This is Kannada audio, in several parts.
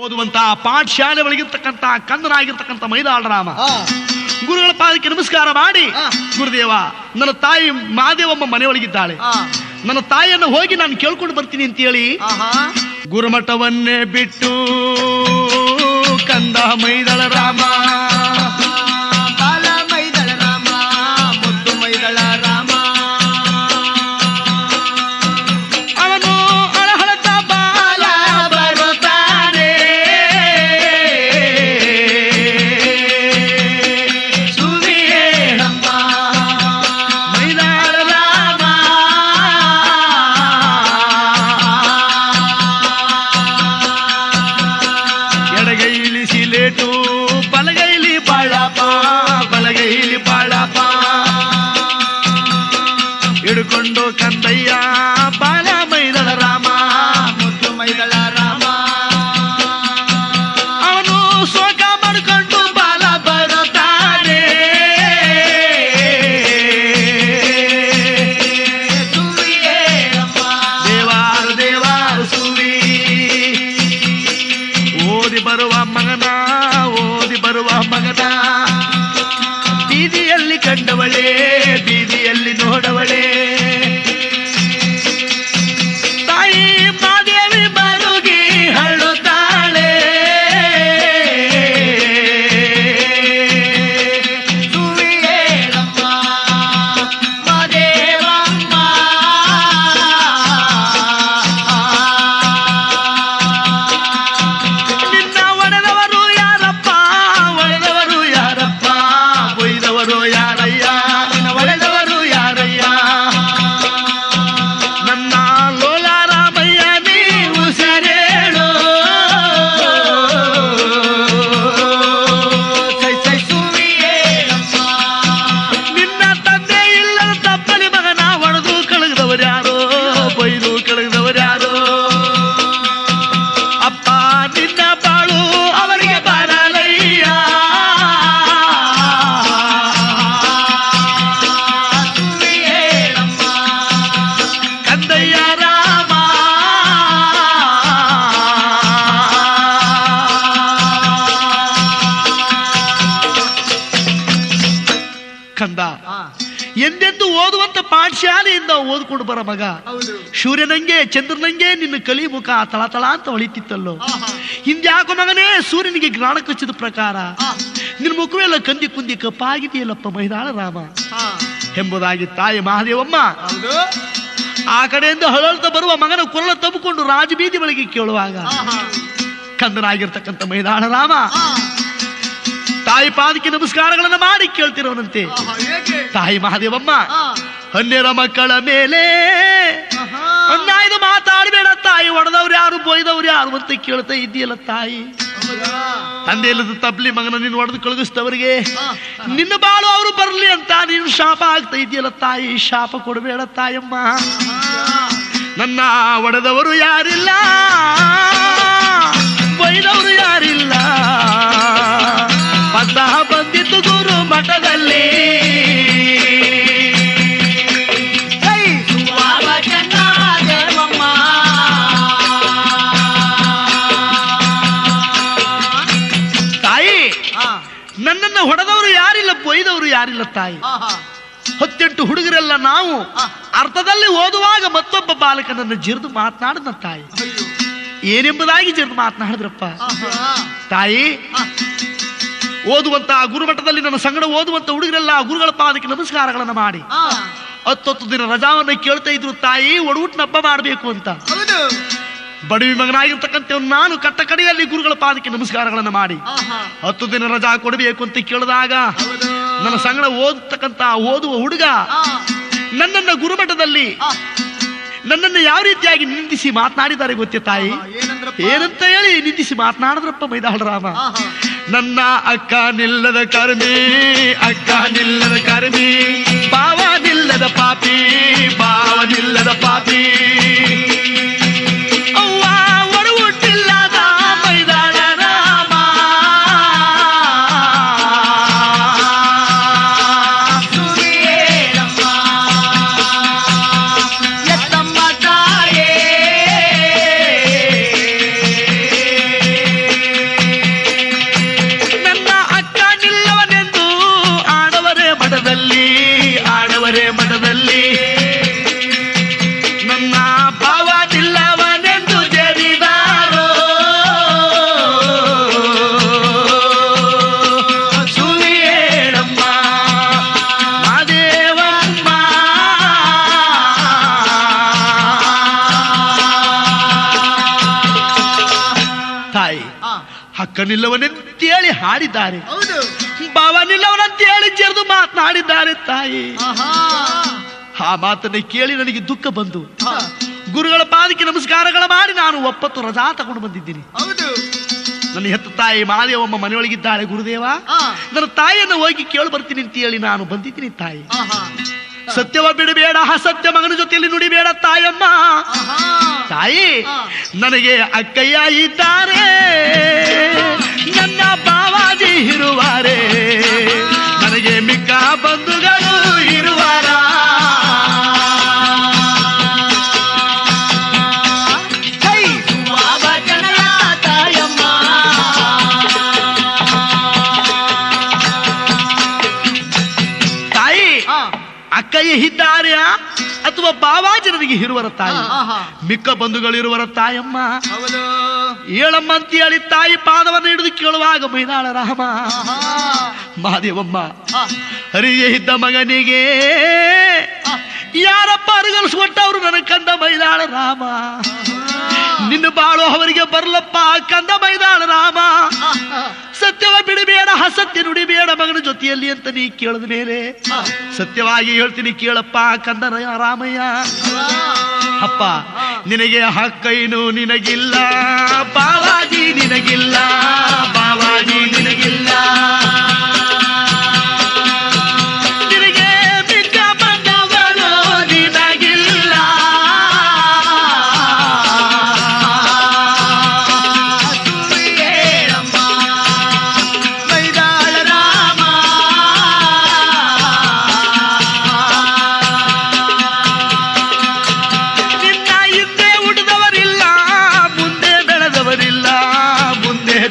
ಓದುವಂತ ಪಾಠಶಾಲೆ ಒಳಗಿರ್ತಕ್ಕಂಥ ಕಂದನಾಗಿರ್ತಕ್ಕಂಥ ಮೈದಾಳ ರಾಮ ಗುರುಗಳ ಪಾದಕ್ಕೆ ನಮಸ್ಕಾರ ಮಾಡಿ, ಗುರುದೇವ ನನ್ನ ತಾಯಿ ಮಹಾದೇವಮ್ಮ ಮನೆಯೊಳಗಿದ್ದಾಳೆ, ನನ್ನ ತಾಯಿಯನ್ನು ಹೋಗಿ ನಾನು ಕೇಳ್ಕೊಂಡು ಬರ್ತೀನಿ ಅಂತ ಹೇಳಿ ಗುರುಮಠವನ್ನೇ ಬಿಟ್ಟು ಕಂದ ಮೈದಳ ರಾಮ ಹಿಡ್ಕೊಂಡು ಕಂದಯ್ಯ ಬಾಲ ಮೈದಳ ರಾಮ ಮುದ್ದು ಮೈದಳ ರಾಮ ಅವನು ಶೋಕ ಮಾಡಿಕೊಂಡು ಬಾಲ ಬರುತ್ತಾನೆ. ದೇವಾರು ದೇವಾರು ಸುವಿ ಓದಿ ಬರುವ ಮಗನ, ಓದಿ ಬರುವ ಮಗನ ಬೀದಿಯಲ್ಲಿ ಕಂಡವಳೇ, ಬೀದಿಯಲ್ಲಿ ನೋಡವಳೇ ತಾಯಿ ಮಾದೇವಿ ಮರುಗಿ ಹಳ್ಳುತ್ತಾಳೆ. ಸುವಿಯೇಳಮ್ಮ ಮಾದೇವಮ್ಮ ನಿನ್ನ ಒಡೆದವರು ಯಾರಪ್ಪ, ಒಡೆದವರು ಯಾರಪ್ಪ, ಒಯ್ದವರು ಯಾರಯ್ಯ, ನಿನ್ನ ಒಡೆದವರು ಯಾರಯ್ಯ, ನನ್ನ ಲೋಲಾರಾಮಯ್ಯ ನೀವು ಸರೇಳು. ನಿನ್ನ ತಂದೆ ಇಲ್ಲದ ತಪ್ಪಲಿ ಮಗನ ಒಡೆದು ಕಳಗದವರು ಯಾರೋ, ಬೈದು ಕಳಗದವರು ಯಾರೋ, ಅಪ್ಪ ನಿನ್ನ ಬಾಳು ಅವರಿಗೆ ಬರಲಯ್ಯ. ಕಂದಯ್ಯ ರಾಮ ಕಂದ ಎಂದೆಂದು ಓದುವಂತ ಪಾಠಶಾಲೆಯಿಂದ ಓದ್ಕೊಂಡು ಬರ ಮಗ, ಸೂರ್ಯನಂಗೆ ಚಂದ್ರನಂಗೆ ನಿನ್ನ ಕಲಿ ಮುಖ ತಳತಳ ಅಂತ ಹೊಳಿತಿತ್ತಲ್ಲೋ, ಹಿಂದ್ಯಾಕೋ ಮಗನೇ ಸೂರ್ಯನಿಗೆ ಜ್ಞಾನ ಕಚ್ಚಿದ ಪ್ರಕಾರ ನಿನ್ನ ಮುಖವೆಲ್ಲ ಕಂದಿ ಕುಂದಿ ಕಪ್ಪಾಗಿದೆಯಲ್ಲಪ್ಪ ಮೈದಾಳ ರಾಮ ಎಂಬುದಾಗಿ ತಾಯಿ ಮಹಾದೇವಮ್ಮ ಆ ಕಡೆಯಿಂದ ಹಳಳ್ತಾ ಬರುವ ಮಗನ ಕೊರಳ ತಬ್ಬಿಕೊಂಡು ರಾಜಬೀದಿ ಒಳಗೆ ಕೇಳುವಾಗ ಕಂದನಾಗಿರ್ತಕ್ಕಂಥ ಮೈದಾಳ ರಾಮ ತಾಯಿ ಪಾದಕ್ಕೆ ನಮಸ್ಕಾರಗಳನ್ನು ಮಾಡಿ ಕೇಳ್ತಿರೋನಂತೆ. ತಾಯಿ ಮಹಾದೇವಮ್ಮ ಹನ್ನೆರ ಮಕ್ಕಳ ಮೇಲೆ ಅನ್ನಾಯ್ದು ಮಾತಾಡಬೇಡ ತಾಯಿ, ಒಡೆದವ್ರು ಯಾರು ಬೊಯ್ದವ್ರು ಯಾರು ಅಂತ ಕೇಳ್ತಾ ಇದ್ದೀಯಲ್ಲ ತಾಯಿ. ತಂದೆ ಇಲ್ಲದ ತಪ್ಪಲಿ ಮಗನ ನೀನು ಒಡೆದು ಕಳಗಿಸ್ತವರಿಗೆ ನಿನ್ನ ಬಾಳು ಅವರು ಬರ್ಲಿ ಅಂತ ನೀನು ಶಾಪ ಆಗ್ತಾ ಇದೆಯಲ್ಲ ತಾಯಿ, ಶಾಪ ಕೊಡಬೇಡ ತಾಯಮ್ಮ. ನನ್ನ ಒಡೆದವರು ಯಾರಿಲ್ಲ, ಬೈದವರು ಯಾರಿಲ್ಲ, ಪದ ಬಂದಿತ್ತು ಗುರು ಮಠದಲ್ಲಿ. ತಾಯಿ ನನ್ನನ್ನು ಹೊಡೆದವರು ಯಾರಿಲ್ಲ, ಬೊಯ್ದವರು ಯಾರಿಲ್ಲ ತಾಯಿ. 18 ಹುಡುಗರೆಲ್ಲ ನಾವು ಅರ್ಥದಲ್ಲಿ ಓದುವಾಗ ಮತ್ತೊಬ್ಬ ಬಾಲಕನನ್ನು ಜಿರಿದು ಮಾತನಾಡಿದ ತಾಯಿ. ಏನೆಂಬುದಾಗಿ ಜಿರಿದು ಮಾತನಾಡಿದ್ರಪ್ಪ ತಾಯಿ. ಓದುವಂತ ಗುರುಮಠದಲ್ಲಿ ನನ್ನ ಸಂಗಡ ಓದುವಂತ ಹುಡುಗರೆಲ್ಲ ಗುರುಗಳ ಪಾದಕ್ಕೆ ನಮಸ್ಕಾರಗಳನ್ನು ಮಾಡಿ 10 ದಿನ ರಜಾವನ್ನ ಕೇಳ್ತಾ ಇದ್ರು ತಾಯಿ, ಒಡಹುಟ್ಟಿನ ಹಬ್ಬ ಮಾಡಬೇಕು ಅಂತ. ಬಡವಿ ಮಗನಾಗಿರ್ತಕ್ಕಂಥ ನಾನು ಕಟ್ಟ ಕಡೆಯಲ್ಲಿ ಗುರುಗಳ ಪಾದಕ್ಕೆ ನಮಸ್ಕಾರಗಳನ್ನು ಮಾಡಿ 10 ದಿನ ರಜಾ ಕೊಡಬೇಕು ಅಂತ ಕೇಳಿದಾಗ ನನ್ನ ಸಂಗಡ ಓದತಕ್ಕಂತ ಓದುವ ಹುಡುಗ ನನ್ನನ್ನ ಗುರುಮಠದಲ್ಲಿ ನನ್ನನ್ನು ಯಾವ ರೀತಿಯಾಗಿ ನಿಂದಿಸಿ ಮಾತನಾಡಿದ್ದಾರೆ ಗೊತ್ತೇ ತಾಯಿ? ಏನಂತ ಹೇಳಿ ನಿಂದಿಸಿ ಮಾತನಾಡಿದ್ರಪ್ಪ ಮೈದಾಳ ರಾಮ. ನನ್ನ ಅಕ್ಕ ನಿಲ್ಲದ ಕರ್ಮಿ, ಅಕ್ಕ ನಿಲ್ಲದ ಕರ್ಮಿ, ಭಾವ ನಿಲ್ಲದ ಪಾಪಿ, ಭಾವ ನಿಲ್ಲದ ಪಾಪಿ, ಅವ್ವ ಒಡಹುಟ್ಟಿಲ್ಲದ ಮೈದಾಳ ರಾಮ. ಎತ್ತಮ್ಮ ತಾಯೇ ಅಕ್ಕನಿಲ್ಲವನೆಂತೇಳಿ ಹಾಡಿದ್ದಾರೆ, ಬಾವನಿಲ್ಲವನಂತೇಳಿ ಜರಿದು ಮಾತನಾಡಿದ್ದಾರೆ ತಾಯಿ. ಆ ಮಾತನ್ನ ಕೇಳಿ ನನಗೆ ದುಃಖ ಬಂದು ಗುರುಗಳ ಪಾದಕ್ಕೆ ನಮಸ್ಕಾರಗಳ ಮಾಡಿ ನಾನು ಒಪ್ಪತ್ತು ರಜಾ ತಗೊಂಡು ಬಂದಿದ್ದೀನಿ. ನನ್ನ ಹೆತ್ತ ತಾಯಿ ಮಾದೇವಮ್ಮ ಮನೆಯೊಳಗಿದ್ದಾಳೆ. ಗುರುದೇವ, ನನ್ನ ತಾಯಿಯನ್ನು ಹೋಗಿ ಕೇಳಿ ಬರ್ತೀನಿ ಅಂತ ಹೇಳಿ ನಾನು ಬಂದಿದ್ದೀನಿ ತಾಯಿ. ಸತ್ಯವ ಬಿಡಬೇಡ, ಅಸತ್ಯ ಮಗನ ಜೊತೆಯಲ್ಲಿ ನುಡಿಬೇಡ ತಾಯಮ್ಮ. ತಾಯಿ, ನನಗೆ ಅಕ್ಕಯ್ಯ ಇದ್ದಾರೆ, ನನ್ನ ಬಾವಾಜಿ ಇರುವಾರೆ, ನನಗೆ ಮಿಕ್ಕ ಬಂಧುಗಳು ಇರುವಾರ. ಅಕ್ಕಯ್ಯ ಇದ್ದಾರೆ ಅಥವಾ ಬಾವಾಜಿ ನನಗೆ ಇರುವರ ತಾಯಿ, ಮಿಕ್ಕ ಬಂಧುಗಳಿರುವರ ತಾಯಮ್ಮ. ಹೇಳಮ್ಮ ಅಂತ ಹೇಳಿ ತಾಯಿ ಪಾದವನ್ನು ಹಿಡಿದು ಕೇಳುವಾಗ ಮೈದಾಳ ರಾಮ ಮಹಾದೇವಮ್ಮ, ಹರಿಯೇ ಇದ್ದ ಮಗನಿಗೆ ಯಾರಪ್ಪ ಅರಗಲಿಸ್ಕೊಟ್ಟವ್ರು ನನ್ನ ಕಂದ ಮೈದಾಳ ರಾಮ. ನಿನ್ನ ಬಾಳು ಅವರಿಗೆ ಬರ್ಲಪ್ಪ ಕಂದ ಮೈದಾಳ ರಾಮ. ಸತ್ಯವ ಬಿಡಬೇಡ, ಅಸತ್ಯ ನುಡಿಬೇಡ ಮಗನ ಜೊತೆಯಲ್ಲಿ ಅಂತ ನೀ ಕೇಳಿದ ಮೇಲೆ ಸತ್ಯವಾಗಿ ಹೇಳ್ತೀನಿ ಕೇಳಪ್ಪ ಕಂದನ ರಾಮಯ್ಯ. ಅಪ್ಪ, ನಿನಗೆ ಹಕ್ಕೈನು ನಿನಗಿಲ್ಲ, ಬಾವಾಜಿ ನಿನಗಿಲ್ಲ, ಬಾವಾಜಿ ನಿನಗಿಲ್ಲ. ನಿನಗೆ ಮಿಕ್ಕ ಬಂದವರು ನಿನಗಿಲ್ಲ.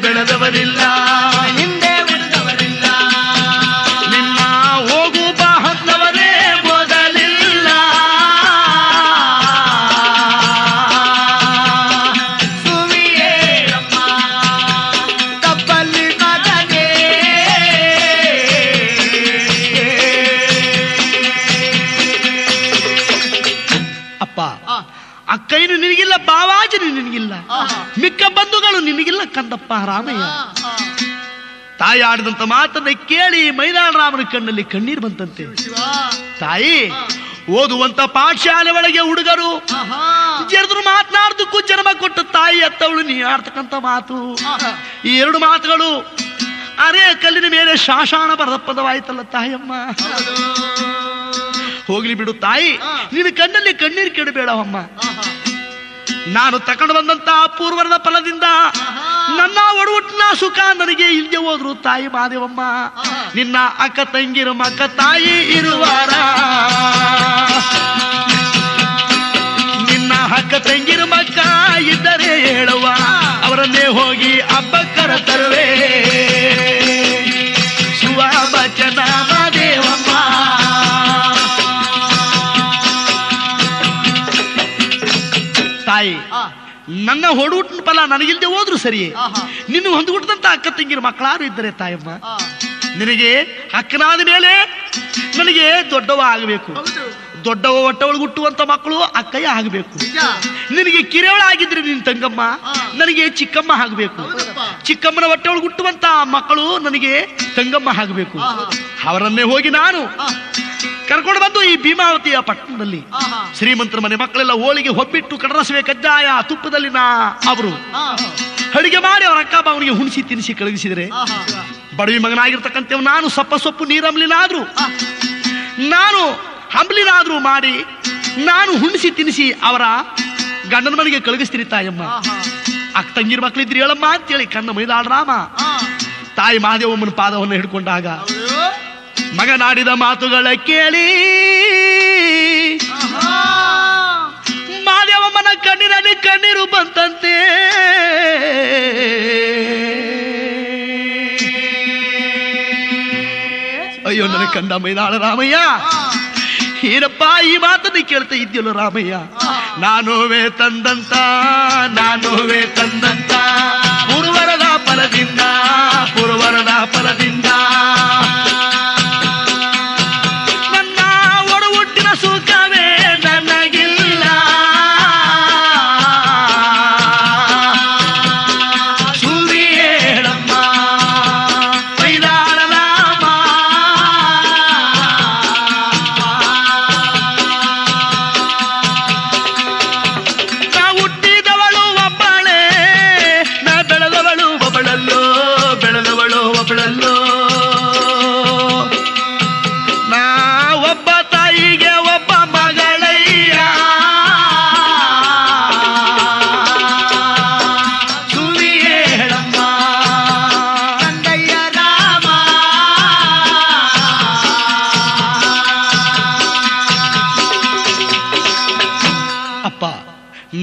ಬೆಳೆದವರಿಲ್ಲ, ಹಿಂದೆ ಉಳಿದವರಿಲ್ಲ, ನಿನ್ನ ಹೋಗು ಬಾ ಹೊತ್ತವರೇ ಮೊದಲಿಲ್ಲ. ಸುವಿಯೇರಮ್ಮ ತಪ್ಪಲ್ಲಿ ಮಗನೇ. ಅಪ್ಪ, ಅಕ್ಕಯ್ಯನು ನಿನಗಿಲ್ಲ, ಬಾವಾಜನು ನಿನಗಿಲ್ಲ, ಮಿಕ್ಕ ಬಂಧುಗಳು ನಿನಗಿಲ್ಲ ಕಂದಪ್ಪ ರಾಮಯ್ಯ. ತಾಯಿ ಆಡಿದಂತ ಮಾತನ್ನ ಕೇಳಿ ಮೈದಾಳ ರಾಮನ ಕಣ್ಣಲ್ಲಿ ಕಣ್ಣೀರು ಬಂತಂತೆ. ತಾಯಿ, ಓದುವಂತ ಪಾಠಶಾಲೆ ಒಳಗೆ ಹುಡುಗರು ಜರಿದ್ರು ಮಾತನಾಡ್ದಕ್ಕೂ ಜನ್ಮ ಕೊಟ್ಟ ತಾಯಿ ಅತ್ತವಳು ನೀ ಆಡ್ತಕ್ಕಂಥ ಮಾತು, ಈ ಎರಡು ಮಾತುಗಳು ಅರೇ ಕಲ್ಲಿನ ಮೇಲೆ ಶಾಸನ ಬರದ ಪದವಾಯ್ತಲ್ಲ ತಾಯಮ್ಮ. ಹೋಗ್ಲಿ ಬಿಡು ತಾಯಿ, ನಿನ್ನ ಕಣ್ಣಲ್ಲಿ ಕಣ್ಣೀರು ಕೆಡಬೇಡವಮ್ಮ. ನಾನು ತಕೊಂಡು ಬಂದಂತ ಪೂರ್ವರದ ಫಲದಿಂದ ನನ್ನ ಒಡಹುಟ್ಟಿನ ಸುಖ ನನಗೆ ಇಲ್ಲದೆ ಹೋದ್ರು ತಾಯಿ ಮಾದೇವಮ್ಮ. ನಿನ್ನ ಅಕ್ಕ ತಂಗಿರು ಮಕ್ಕ ತಾಯಿ ಇರುವಾರ, ನಿನ್ನ ಅಕ್ಕ ತಂಗಿರು ಮಕ್ಕ ಇದ್ದರೆ ಹೇಳುವ, ಅವರನ್ನೇ ಹೋಗಿ ಹಬ್ಬಕ್ಕರ ತರುವೆ. ಸುವಚನ ಮಾದೇವಮ್ಮ. ತಾಯಿ, ನನ್ನ ಹೊಡುಹುಟ್ಟಿನ ಫಲ ನನಗಿಲ್ದೆ ಹೋದ್ರು ಸರಿಯೇ, ನಿನ್ನ ಹೊಂದ್ಬಿಟ್ಟಂತ ಅಕ್ಕ ತಂಗಿರ ಮಕ್ಕಳಾರು ಇದ್ದರೆ ತಾಯಮ್ಮ. ನಿನಗೆ ಅಕ್ಕನಾದ ಮೇಲೆ ನನಗೆ ದೊಡ್ಡವ ಆಗಬೇಕು, ದೊಡ್ಡವ ಹೊಟ್ಟೆಯೊಳಗೆ ಹುಟ್ಟುವಂತ ಮಕ್ಕಳು ಅಕ್ಕಯ್ಯ ಆಗಬೇಕು. ನಿನಗೆ ಕಿರಿಯವಳ ಆಗಿದ್ರೆ ನಿನ್ನ ತಂಗಮ್ಮ, ನನಗೆ ಚಿಕ್ಕಮ್ಮ ಆಗಬೇಕು. ಚಿಕ್ಕಮ್ಮನ ಹೊಟ್ಟೆಯೊಳಗೆ ಹುಟ್ಟುವಂತ ಮಕ್ಕಳು ನನಗೆ ತಂಗಮ್ಮ ಆಗಬೇಕು. ಅವರನ್ನೇ ಹೋಗಿ ನಾನು ಕರ್ಕೊಂಡು ಬಂದು ಈ ಭೀಮಾವತಿಯ ಪಟ್ಟಣದಲ್ಲಿ ಶ್ರೀಮಂತರ ಮನೆ ಮಕ್ಕಳೆಲ್ಲ ಹೋಳಿಗೆ ಹೊಬ್ಬಿಟ್ಟು ಕಡರಸವೆ ಕಜ್ಜಾಯ ತುಪ್ಪದಲ್ಲಿ ಅವರು ಅಡಿಗೆ ಮಾಡಿ ಅವರ ಅಕ್ಕ ಬಾವನಿಗೆ ಹುಣಿಸಿ ತಿನ್ನಿಸಿ ಕಳುಹಿಸಿದರೆ, ಬಡವಿ ಮಗನಾಗಿರ್ತಕ್ಕಂಥ ನಾನು ಸೊಪ್ಪು ನೀರಂಬ್ಲಿನಾದ್ರೂ ನಾನು ಹಂಬ್ಲಿನಾದ್ರೂ ಮಾಡಿ ನಾನು ಹುಣಿಸಿ ತಿನ್ನಿಸಿ ಅವರ ಗಂಡನ ಮನೆಗೆ ಕಳುಹಿಸ್ತೀನಿ ತಾಯಮ್ಮ. ಅಕ್ಕ ತಂಗಿರ ಮಕ್ಕಳಿದ್ರಿ ಹೇಳಮ್ಮ ಅಂತೇಳಿ ಕಣ್ಣ ಮೈದಾಳ ರಾಮ ತಾಯಿ ಮಹಾದೇವಮ್ಮನ ಪಾದವನ್ನು ಹಿಡ್ಕೊಂಡಾಗ ಮಗನಾಡಿದ ಮಾತುಗಳ ಕೇಳಿ ಮಾದೇವಮ್ಮನ ಕಣ್ಣಿನಲ್ಲಿ ಕಣ್ಣೀರು ಬಂತಂತೆ. ಅಯ್ಯೋ ನನ್ನ ಕಂದ ಮೈದಾಳ ರಾಮಯ್ಯ, ಏನಪ್ಪ ಈ ಮಾತನ್ನು ಕೇಳ್ತಾ ಇದ್ಯಲ್ಲ ರಾಮಯ್ಯ. ನಾನುವೇ ತಂದಂತ ಪುರವರದ ಫಲದಿಂದ ನನ್ನ ಒಡಹುಟ್ಟಿನ ಸುಖವೇ ನನಗಿಲ್ಲ. ಸುಳ್ಳಿ ಹೇಳಮ್ಮ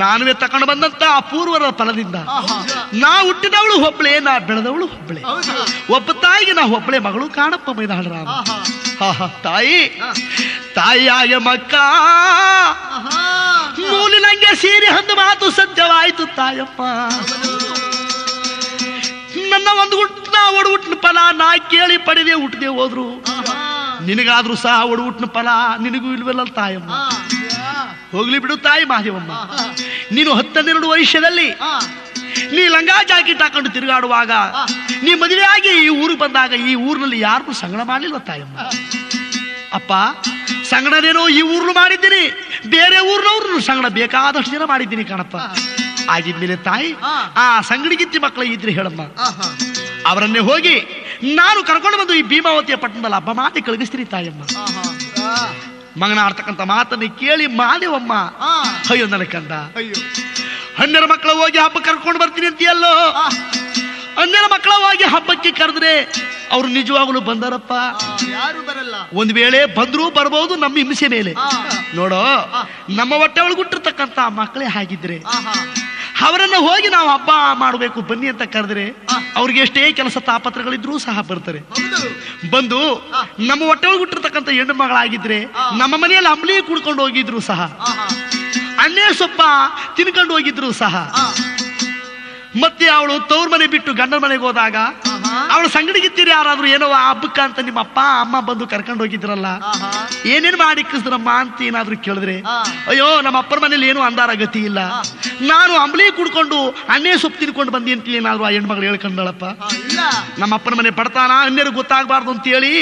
ನಾನುವೇ ತಕೊಂಡು ಬಂದಂತ ಅಪೂರ್ವರ ಫಲದಿಂದ ನಾ ಹುಟ್ಟಿದವಳು ಒಬ್ಬಳೆ, ನಾ ಬೆಳೆದವಳು ಒಬ್ಬಳೆ. ಒಬ್ಬ ತಾಯಿಗೆ ನಾ ಒಬ್ಬಳೆ ಮಗಳು ಕಾಣಪ್ಪ ಮೈದಾಳರಾಮ. ತಾಯಿ ತಾಯಿಯಾಗೆ ಮಕ್ಕ ಮೂಲಿನಂಗೆ ಸೀರೆ ಹಂದು ಮಾತು ಸತ್ಯವಾಯಿತು ತಾಯಪ್ಪ. ನನ್ನ ಒಂದು ಹುಟ್ಟಿನ ಒಡಹುಟ್ಟಿನ ಫಲ ನಾ ಕೇಳಿ ಪಡೆದೇ ಹುಟ್ಟದೆ ಹೋದ್ರು, ನಿನಗಾದ್ರೂ ಸಹ ಒಡಹುಟ್ಟಿನ ಫಲ ನಿನಗೂ ಇಲ್ವಲ್ಲ ತಾಯಮ್ಮ. ಹೋಗ್ಲಿ ಬಿಡು ತಾಯಿ ಮಹಾದೇವಮ್ಮ, ನೀನು 12 ವರ್ಷದಲ್ಲಿ ನೀ ಲಂಗಾ ಜಾಕೆಟ್ ಹಾಕೊಂಡು ತಿರುಗಾಡುವಾಗ, ನೀ ಮದುವೆ ಆಗಿ ಈ ಊರಿಗೆ ಬಂದಾಗ ಈ ಊರಿನಲ್ಲಿ ಯಾರು ಸಂಗಡ ಮಾಡಲಿಲ್ಲ ತಾಯಮ್ಮ. ಅಪ್ಪ ಸಂಗಡನೇನೋ ಈ ಊರ್ನು ಮಾಡಿದ್ದೀನಿ, ಬೇರೆ ಊರ್ನವ್ರು ಸಂಗಡ ಬೇಕಾದಷ್ಟು ಜನ ಮಾಡಿದ್ದೀನಿ ಕಣಪ್ಪ. ಆಗಿದ್ಮೇಲೆ ತಾಯಿ ಆ ಸಂಗಡಿಗಿತ್ತಿ ಮಕ್ಕಳು ಇದ್ರೆ ಹೇಳಮ್ಮ, ಅವರನ್ನೇ ಹೋಗಿ ನಾನು ಕರ್ಕೊಂಡು ಬಂದು ಈ ಭೀಮಾವತಿಯ ಪಟ್ಟಣದಲ್ಲಿ ಹಬ್ಬ ಮಾಡಿ ಕಳಗಿಸ್ತೀನಿ ತಾಯಮ್ಮ. ಮಗನ ಆಡ್ತಕ್ಕಂಥ ಮಾತನ್ನು ಕೇಳಿ ಮಾದೇವಮ್ಮ ಅಯ್ಯೋ ನನ್ನ ಕಂದ, 12 ಮಕ್ಕಳ ಹೋಗಿ ಹಬ್ಬ ಕರ್ಕೊಂಡು ಬರ್ತೀನಿ ಅಂತೀಯಲ್ಲೋ. 12 ಮಕ್ಕಳ ಹೋಗಿ ಹಬ್ಬಕ್ಕೆ ಕರೆದ್ರೆ ಅವ್ರು ನಿಜವಾಗ್ಲೂ ಬಂದಾರಪ್ಪ. ಯಾರು ಬರಲ್ಲ. ಒಂದ್ ವೇಳೆ ಬಂದ್ರು ಬರ್ಬಹುದು ನಮ್ಮ ಹಿಂಸೆ ಮೇಲೆ. ನೋಡೋ ನಮ್ಮ ಹೊಟ್ಟೆ ಒಳಗುಟ್ಟಿರ್ತಕ್ಕಂಥ ಮಕ್ಕಳೇ ಹಾಗಿದ್ರೆ ಅವರನ್ನ ಹೋಗಿ ನಾವು ಹಬ್ಬ ಮಾಡಬೇಕು ಬನ್ನಿ ಅಂತ ಕರೆದ್ರೆ ಅವ್ರಿಗೆ ಎಷ್ಟೇ ಕೆಲಸ ತಾಪತ್ರಗಳಿದ್ರೂ ಸಹ ಬರ್ತಾರೆ. ಬಂದು ನಮ್ಮ ಹೊಟ್ಟೆ ಒಳಗುಟ್ಟಿರ್ತಕ್ಕಂಥ ಹೆಣ್ಣು ಮಗಳಾಗಿದ್ರೆ ನಮ್ಮ ಮನೆಯಲ್ಲಿ ಅಂಬ್ಲಿ ಕುಡ್ಕೊಂಡು ಹೋಗಿದ್ರು ಸಹ, ಅನ್ನೇ ಸೊಪ್ಪ ತಿನ್ಕೊಂಡು ಹೋಗಿದ್ರು ಸಹ, ಮತ್ತೆ ಅವಳು ತವ್ರ ಮನೆ ಬಿಟ್ಟು ಗಂಡನ ಮನೆಗೆ ಹೋದಾಗ ಅವಳು ಸಂಗಡಿಗಿತ್ತೀರಿ ಯಾರಾದ್ರೂ ಏನೋ ಆ ಹಬ್ಬಕ್ಕ ಅಂತ ನಿಮ್ಮ ಅಪ್ಪ ಅಮ್ಮ ಬಂದು ಕರ್ಕೊಂಡು ಹೋಗಿದ್ರಲ್ಲ, ಏನೇನ್ ಮಾಡಿಕ್ಕಿಸ್ರಮ್ಮ ಅಂತ ಏನಾದ್ರು ಕೇಳಿದ್ರೆ ಅಯ್ಯೋ ನಮ್ಮ ಅಪ್ಪರ ಮನೇಲಿ ಏನು ಅಂದಾರ ಗತಿ ಇಲ್ಲ, ನಾನು ಅಂಬ್ಲಿ ಕುಡ್ಕೊಂಡು ಅನ್ನೇ ಸೊಪ್ಪು ತಿನ್ಕೊಂಡು ಬಂದಿ ಅಂತ ಏನಾದ್ರು ಆ ಹೆಣ್ಮಗಳು ಹೇಳ್ಕೊಂಡಳಪ್ಪ. ನಮ್ಮ ಅಪ್ಪನ ಮನೆ ಪಡ್ತಾನ ಅನ್ಯರು ಗೊತ್ತಾಗಬಾರ್ದು ಅಂತ ಹೇಳಿ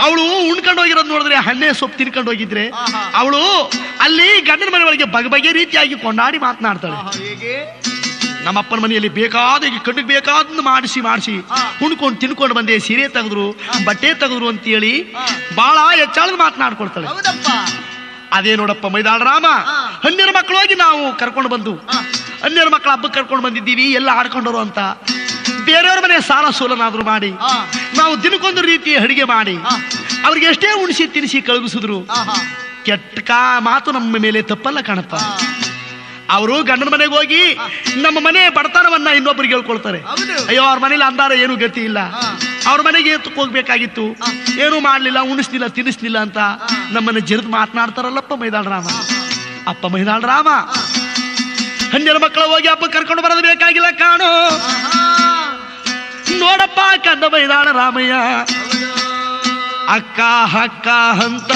ಅವಳು ಉಣ್ಕೊಂಡು ಹೋಗಿರೋದು ನೋಡಿದ್ರೆ ಅನ್ನೇ ಸೊಪ್ಪು ತಿನ್ಕೊಂಡು ಹೋಗಿದ್ರೆ ಅವಳು ಅಲ್ಲಿ ಗಂಡನ ಮನೆ ಒಳಗೆ ಬಗೆ ರೀತಿಯಾಗಿ ಕೊಂಡಾಡಿ ಮಾತನಾಡ್ತಾಳೆ. ನಮ್ಮ ಅಪ್ಪನ ಮನೆಯಲ್ಲಿ ಬೇಕಾದ ಕಣ್ಣಿಗೆ ಬೇಕಾದ ಮಾಡಿಸಿ ಉಣ್ಕೊಂಡು ತಿನ್ಕೊಂಡು ಬಂದೆ, ಸೀರೆ ತೆಗೆದ್ರು ಬಟ್ಟೆ ತೆಗೆದ್ರು ಅಂತ ಹೇಳಿ ಬಹಳ ಹೆಚ್ಚಾಳದ ಮಾತನಾಡ್ಕೊಳ್ತಾಳೆ. ಅದೇ ನೋಡಪ್ಪ ಮೈದಾಳರಾಮ, 12 ಮಕ್ಕಳು ಹೋಗಿ ನಾವು ಕರ್ಕೊಂಡು ಬಂದು 12 ಮಕ್ಕಳ ಹಬ್ಬಕ್ಕೆ ಕರ್ಕೊಂಡು ಬಂದಿದ್ದೀವಿ, ಎಲ್ಲ ಆಡ್ಕೊಂಡರು ಅಂತ ಬೇರೆಯವ್ರ ಮನೆ ಸಾಲ ಸೋಲನಾದ್ರು ಮಾಡಿ ನಾವು ದಿನಕ್ಕೊಂದು ರೀತಿ ಅಡಿಗೆ ಮಾಡಿ ಅವ್ರಿಗೆ ಎಷ್ಟೇ ಉಣಿಸಿ ತಿನ್ನಿಸಿ ಕಳುಹಿಸಿದ್ರು ಕೆಟ್ಟ ಮಾತು ನಮ್ಮ ಮೇಲೆ ತಪ್ಪಲ್ಲ ಕಾಣಪ್ಪ. ಅವರು ಗಂಡನ ಮನೆಗೆ ಹೋಗಿ ನಮ್ಮ ಮನೆ ಬಡತನವನ್ನ ಇನ್ನೊಬ್ಬರಿಗೆ ಹೇಳ್ಕೊಳ್ತಾರೆ. ಅಯ್ಯೋ ಅವ್ರ ಮನೇಲಿ ಅಂದಾರ ಏನು ಗತಿ ಇಲ್ಲ, ಅವ್ರ ಮನೆಗೆ ಹೋಗ್ಬೇಕಾಗಿತ್ತು, ಏನು ಮಾಡ್ಲಿಲ್ಲ, ಉಣಿಸ್ಲಿಲ್ಲ ತಿನ್ನಿಸ್ಲಿಲ್ಲ ಅಂತ ನಮ್ಮನ್ನ ಜರಿದು ಮಾತನಾಡ್ತಾರಲ್ಲಪ್ಪ ಮೈದಾಳರಾಮ. ಅಪ್ಪ ಮೈದಾಳರಾಮ, 12 ಮಕ್ಕಳ ಹೋಗಿ ಹಬ್ಬ ಕರ್ಕೊಂಡು ಬರೋದು ಬೇಕಾಗಿಲ್ಲ ಕಾಣು. ನೋಡಪ್ಪ ಕಂದ ಮೈದಾಳರಾಮಯ್ಯ, ಅಕ್ಕ ಅಕ್ಕ ಅಂತ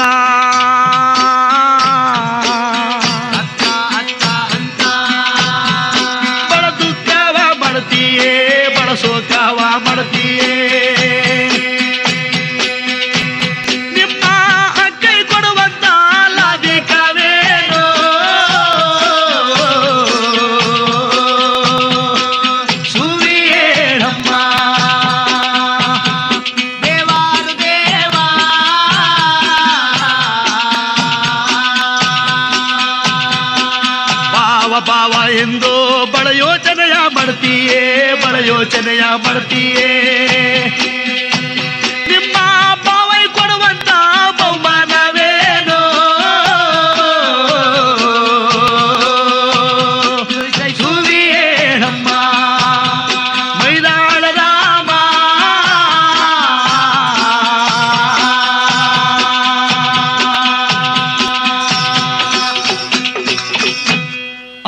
ಸೋಕಾವ ಮಾಡ್ತೀಯೇ, ನಿಮ್ಮ ಕೈ ಕೊಡುವಂತ ಲಾಭಿಕವೇನೋ, ಸುರಿ ಹೇಳಮ್ಮ ದೇವಾರು ದೇವ, ಭಾವ ಭಾವ ಎಂದು ಬಡ ಯೋಚನೆಯ ಮಾಡ್ತೀಯೇ, ಬಡ ಯೋಚನೆಯ ಮಾಡ್ತೀಯೇ, ನಿಮ್ಮ ಭಾವೈ ಕೊಡುವಂತ ಬಹುಮಾನವೇನೋ, ಸುರಿ ಹೇಳಮ್ಮ ಮೈದಾಳರಾಮ.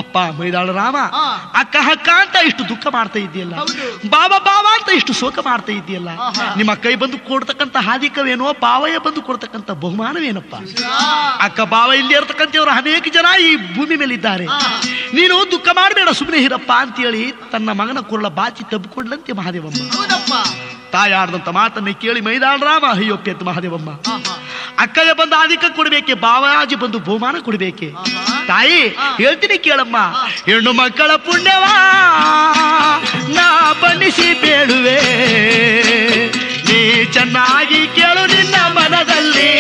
ಅಪ್ಪ ಮೈದಾಳರಾಮ, ಅಕ್ಕ ಅಕ್ಕ ಅಂತ ಇಷ್ಟು ದುಃಖ ಮಾಡ್ತಾ ಇದೆಯಲ್ಲ, ಬಾಬಾ ಬಾಬಾ ಅಂತ ಇಷ್ಟು ಶೋಕ ಮಾಡ್ತಾ ಇದೆಯಲ್ಲ, ನಿಮ್ಮ ಕೈ ಬಂದು ಕೊಡ್ತಕ್ಕಂಥ ಹಾದಿಕವೇನೋ, ಬಾವಯ್ಯ ಬಂದು ಕೊಡ್ತಕ್ಕಂಥ ಬಹುಮಾನವೇನಪ್ಪ. ಅಕ್ಕ ಬಾವ ಇಲ್ಲಿ ಇರ್ತಕ್ಕಂಥವ್ರು ಅನೇಕ ಜನ ಈ ಭೂಮಿ ಮೇಲೆ ಇದ್ದಾರೆ, ನೀನು ದುಃಖ ಮಾಡಬೇಡ ಸುಮ್ಮನೆ ಇರಪ್ಪ ಅಂತೇಳಿ ತನ್ನ ಮಗನ ಕುರಳ ಬಾಚಿ ತಬ್ಬಿಕೊಂಡ್ಲಂತೆ ಮಹಾದೇವಮ್ಮ. ತಾಯಿ ಆಡ್ದಂತ ಮಾತನ್ನ ಕೇಳಿ ಮೈದಾಳರಾಮ ಅಯ್ಯೋಪ್ಯತ್ ಮಹಾದೇವಮ್ಮ, ಅಕ್ಕಯ್ಯ ಬಂದು ಆದಿಕ ಕೊಡ್ಬೇಕೆ, ಬಾವಾಜಿ ಬಂದು ಬಹುಮಾನ ಕೊಡ್ಬೇಕೆ. ತಾಯಿ ಹೇಳ್ತೀನಿ ಕೇಳಮ್ಮ, ಹೆಣ್ಣು ಮಕ್ಕಳ ಪುಣ್ಯವ ನಾ ಬಣ್ಣಿಸಿ ಬೇಡುವೆ, ನೀ ಚೆನ್ನಾಗಿ ಕೇಳು ನಿನ್ನ ಮನದಲ್ಲಿ,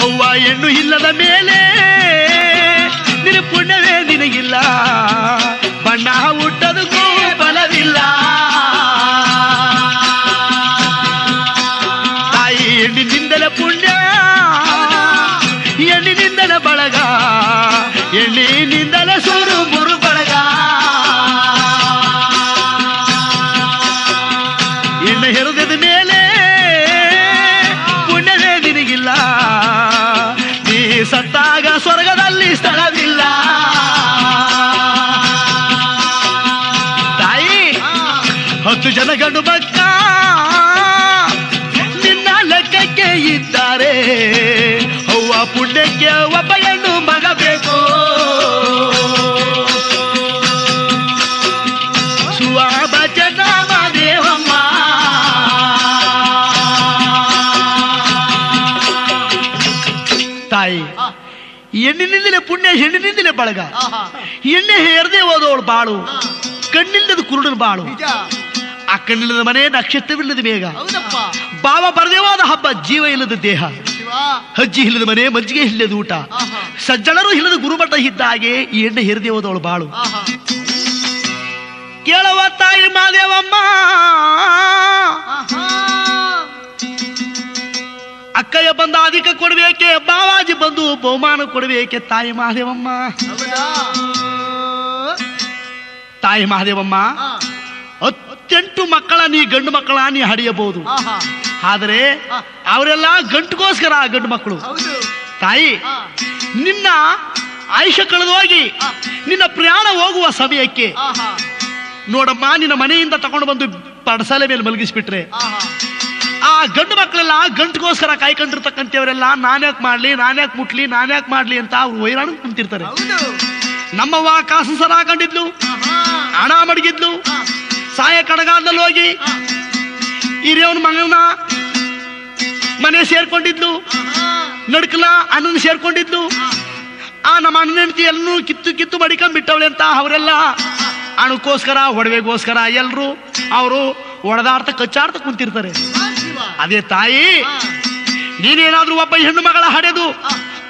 ಅವ್ವ ಹೆಣ್ಣು ಇಲ್ಲದ ಮೇಲೆ ನಿನ್ನ ಪುಣ್ಯವೇ ನಿನಗಿಲ್ಲ, ಬಣ್ಣ ಹುಟ್ಟದಕ್ಕೂ ಬಲವಿಲ್ಲ, ಹೆಣ್ಣಿನಿಂದಲೇ ಬಳಗ, ಹೆಣ್ಣಿನಿಂದಲೇ ಸೂರು ಮುರು ಬಳಗ. ಹೆಣ್ಣು ಹೆರುದದ ಮೇಲೆ ಪುಣ್ಯವೇ ನಿನಗಿಲ್ಲ, ನೀ ಸತ್ತಾಗ ಸ್ವರ್ಗದಲ್ಲಿ ಸ್ಥಳವಿಲ್ಲ. ತಾಯಿ 10 ಜನ ಗಂಡು ಮಕ್ಕ ನಿನ್ನ ಲೆಕ್ಕಕ್ಕೆ ಇದ್ದಾರೆ, ಅವ್ವ ಪುಣ್ಯಕ್ಕೆ ಒಬ್ಬ ಹೆಣ್ಣು ಮಗ ಬೇಕು. ಸುವಾಬಚನ ದೇವಮ್ಮ ತಾಯಿ, ಹೆಣ್ಣಿನಿಂದಲೇ ಪುಣ್ಯ, ಹೆಣ್ಣಿನಿಂದಲೇ ಬಳಗ. ಎಣ್ಣೆ ಹೇರದೆ ಹೋದವಳು ಬಾಳು, ಕಣ್ಣಿಲ್ಲದ ಕುರುಡನ ಬಾಳು. ಆ ಕಣ್ಣಿಲ್ಲದ ಮನೆ, ನಕ್ಷತ್ರವಿಲ್ಲದ ಮೇಘ, ಬಾವ ಬರದೇವಾದ ಹಬ್ಬ, ಜೀವ ಇಲ್ಲದ ದೇಹ, ಹಜ್ಜಿ ಇಲ್ಲದ ಮನೆ, ಮಜ್ಜಿಗೆ ಇಲ್ಲದ ಊಟ, ಸಜ್ಜನರು ಇಲ್ಲದ ಗುರುಮಠ ಇದ್ದ ಹಾಗೆ ಈ ಎಣ್ಣೆ ಹೇರದೆ ಹೋದವಳು ಬಾಳು. ಕೇಳವ ತಾಯಿ ಮಾದೇವಮ್ಮ, ಅಕ್ಕಯ್ಯ ಬಂದ ಅಧಿಕ ಕೊಡಬೇಕೆ, ಬಾವಾಜಿ ಬಂದು ಬಹುಮಾನ ಕೊಡಬೇಕೆ. ತಾಯಿ ಮಹಾದೇವಮ್ಮ, ತಾಯಿ ಮಹಾದೇವಮ್ಮ, 18 ಮಕ್ಕಳ ನೀ ಗಂಡು ಮಕ್ಕಳ ನೀ ಹಡಿಯಬಹುದು, ಆದರೆ ಅವರೆಲ್ಲ ಗಂಟುಗೋಸ್ಕರ ಗಂಡು ಮಕ್ಕಳು. ತಾಯಿ, ನಿನ್ನ ಆಯುಷ್ಯ ಕಳೆದು ಹೋಗಿ ನಿನ್ನ ಪ್ರಯಾಣ ಹೋಗುವ ಸಮಯಕ್ಕೆ ನೋಡಮ್ಮ, ನಿನ್ನ ಮನೆಯಿಂದ ತಗೊಂಡು ಬಂದು ಪಡಸಾಲೆ ಮೇಲೆ ಮಲಗಿಸ್ಬಿಟ್ರೆ ಆ ಗಂಡು ಮಕ್ಕಳೆಲ್ಲ ಗಂಟುಗೋಸ್ಕರ ಕಾಯ್ಕೊಂಡಿರ್ತಕ್ಕಂಥವರೆಲ್ಲ ನಾನ್ಯಾಕೆ ಮಾಡ್ಲಿ, ನಾನ್ಯಾಕೆ ಮುಟ್ಲಿ, ನಾನ್ಯಾಕೆ ಮಾಡ್ಲಿ ಅಂತ ಅವ್ರು ವೈರಾಣ ಕುಂತಿರ್ತಾರೆ. ನಮ್ಮವ್ವ ಕಾಸು ಸರ ಹಾಕೊಂಡಿದ್ಲು, ಹಣ ಮಡಗಿದ್ಲು, ಸಾಯ ಕಡಗಾಲದಲ್ಲಿ ಹೋಗಿ ಹಿರಿಯವನ ಮಗನ ಮನೆ ಸೇರ್ಕೊಂಡಿದ್ಲು, ನಡ್ಕಲ ಅಣ್ಣನ ಸೇರ್ಕೊಂಡಿದ್ಲು. ಆ ನಮ್ಮ ಅಣ್ಣನ ಹೆಂಡತಿ ಎಲ್ಲರೂ ಕಿತ್ತು ಕಿತ್ತು ಮಡಿಕೊಂಡ್ಬಿಟ್ಟವಳೆ ಅಂತ ಅವರೆಲ್ಲ ಹಣಕ್ಕೋಸ್ಕರ, ಒಡವೆಗೋಸ್ಕರ ಎಲ್ರು ಅವರು ಒಡೆದಾಡ್ತ ಕಚ್ಚಾಡ್ತ ಕುಂತಿರ್ತಾರೆ. ಅದೇ ತಾಯಿ, ನೀನೇನಾದ್ರೂ ಒಬ್ಬ ಹೆಣ್ಣು ಮಗಳ ಹಡೆದು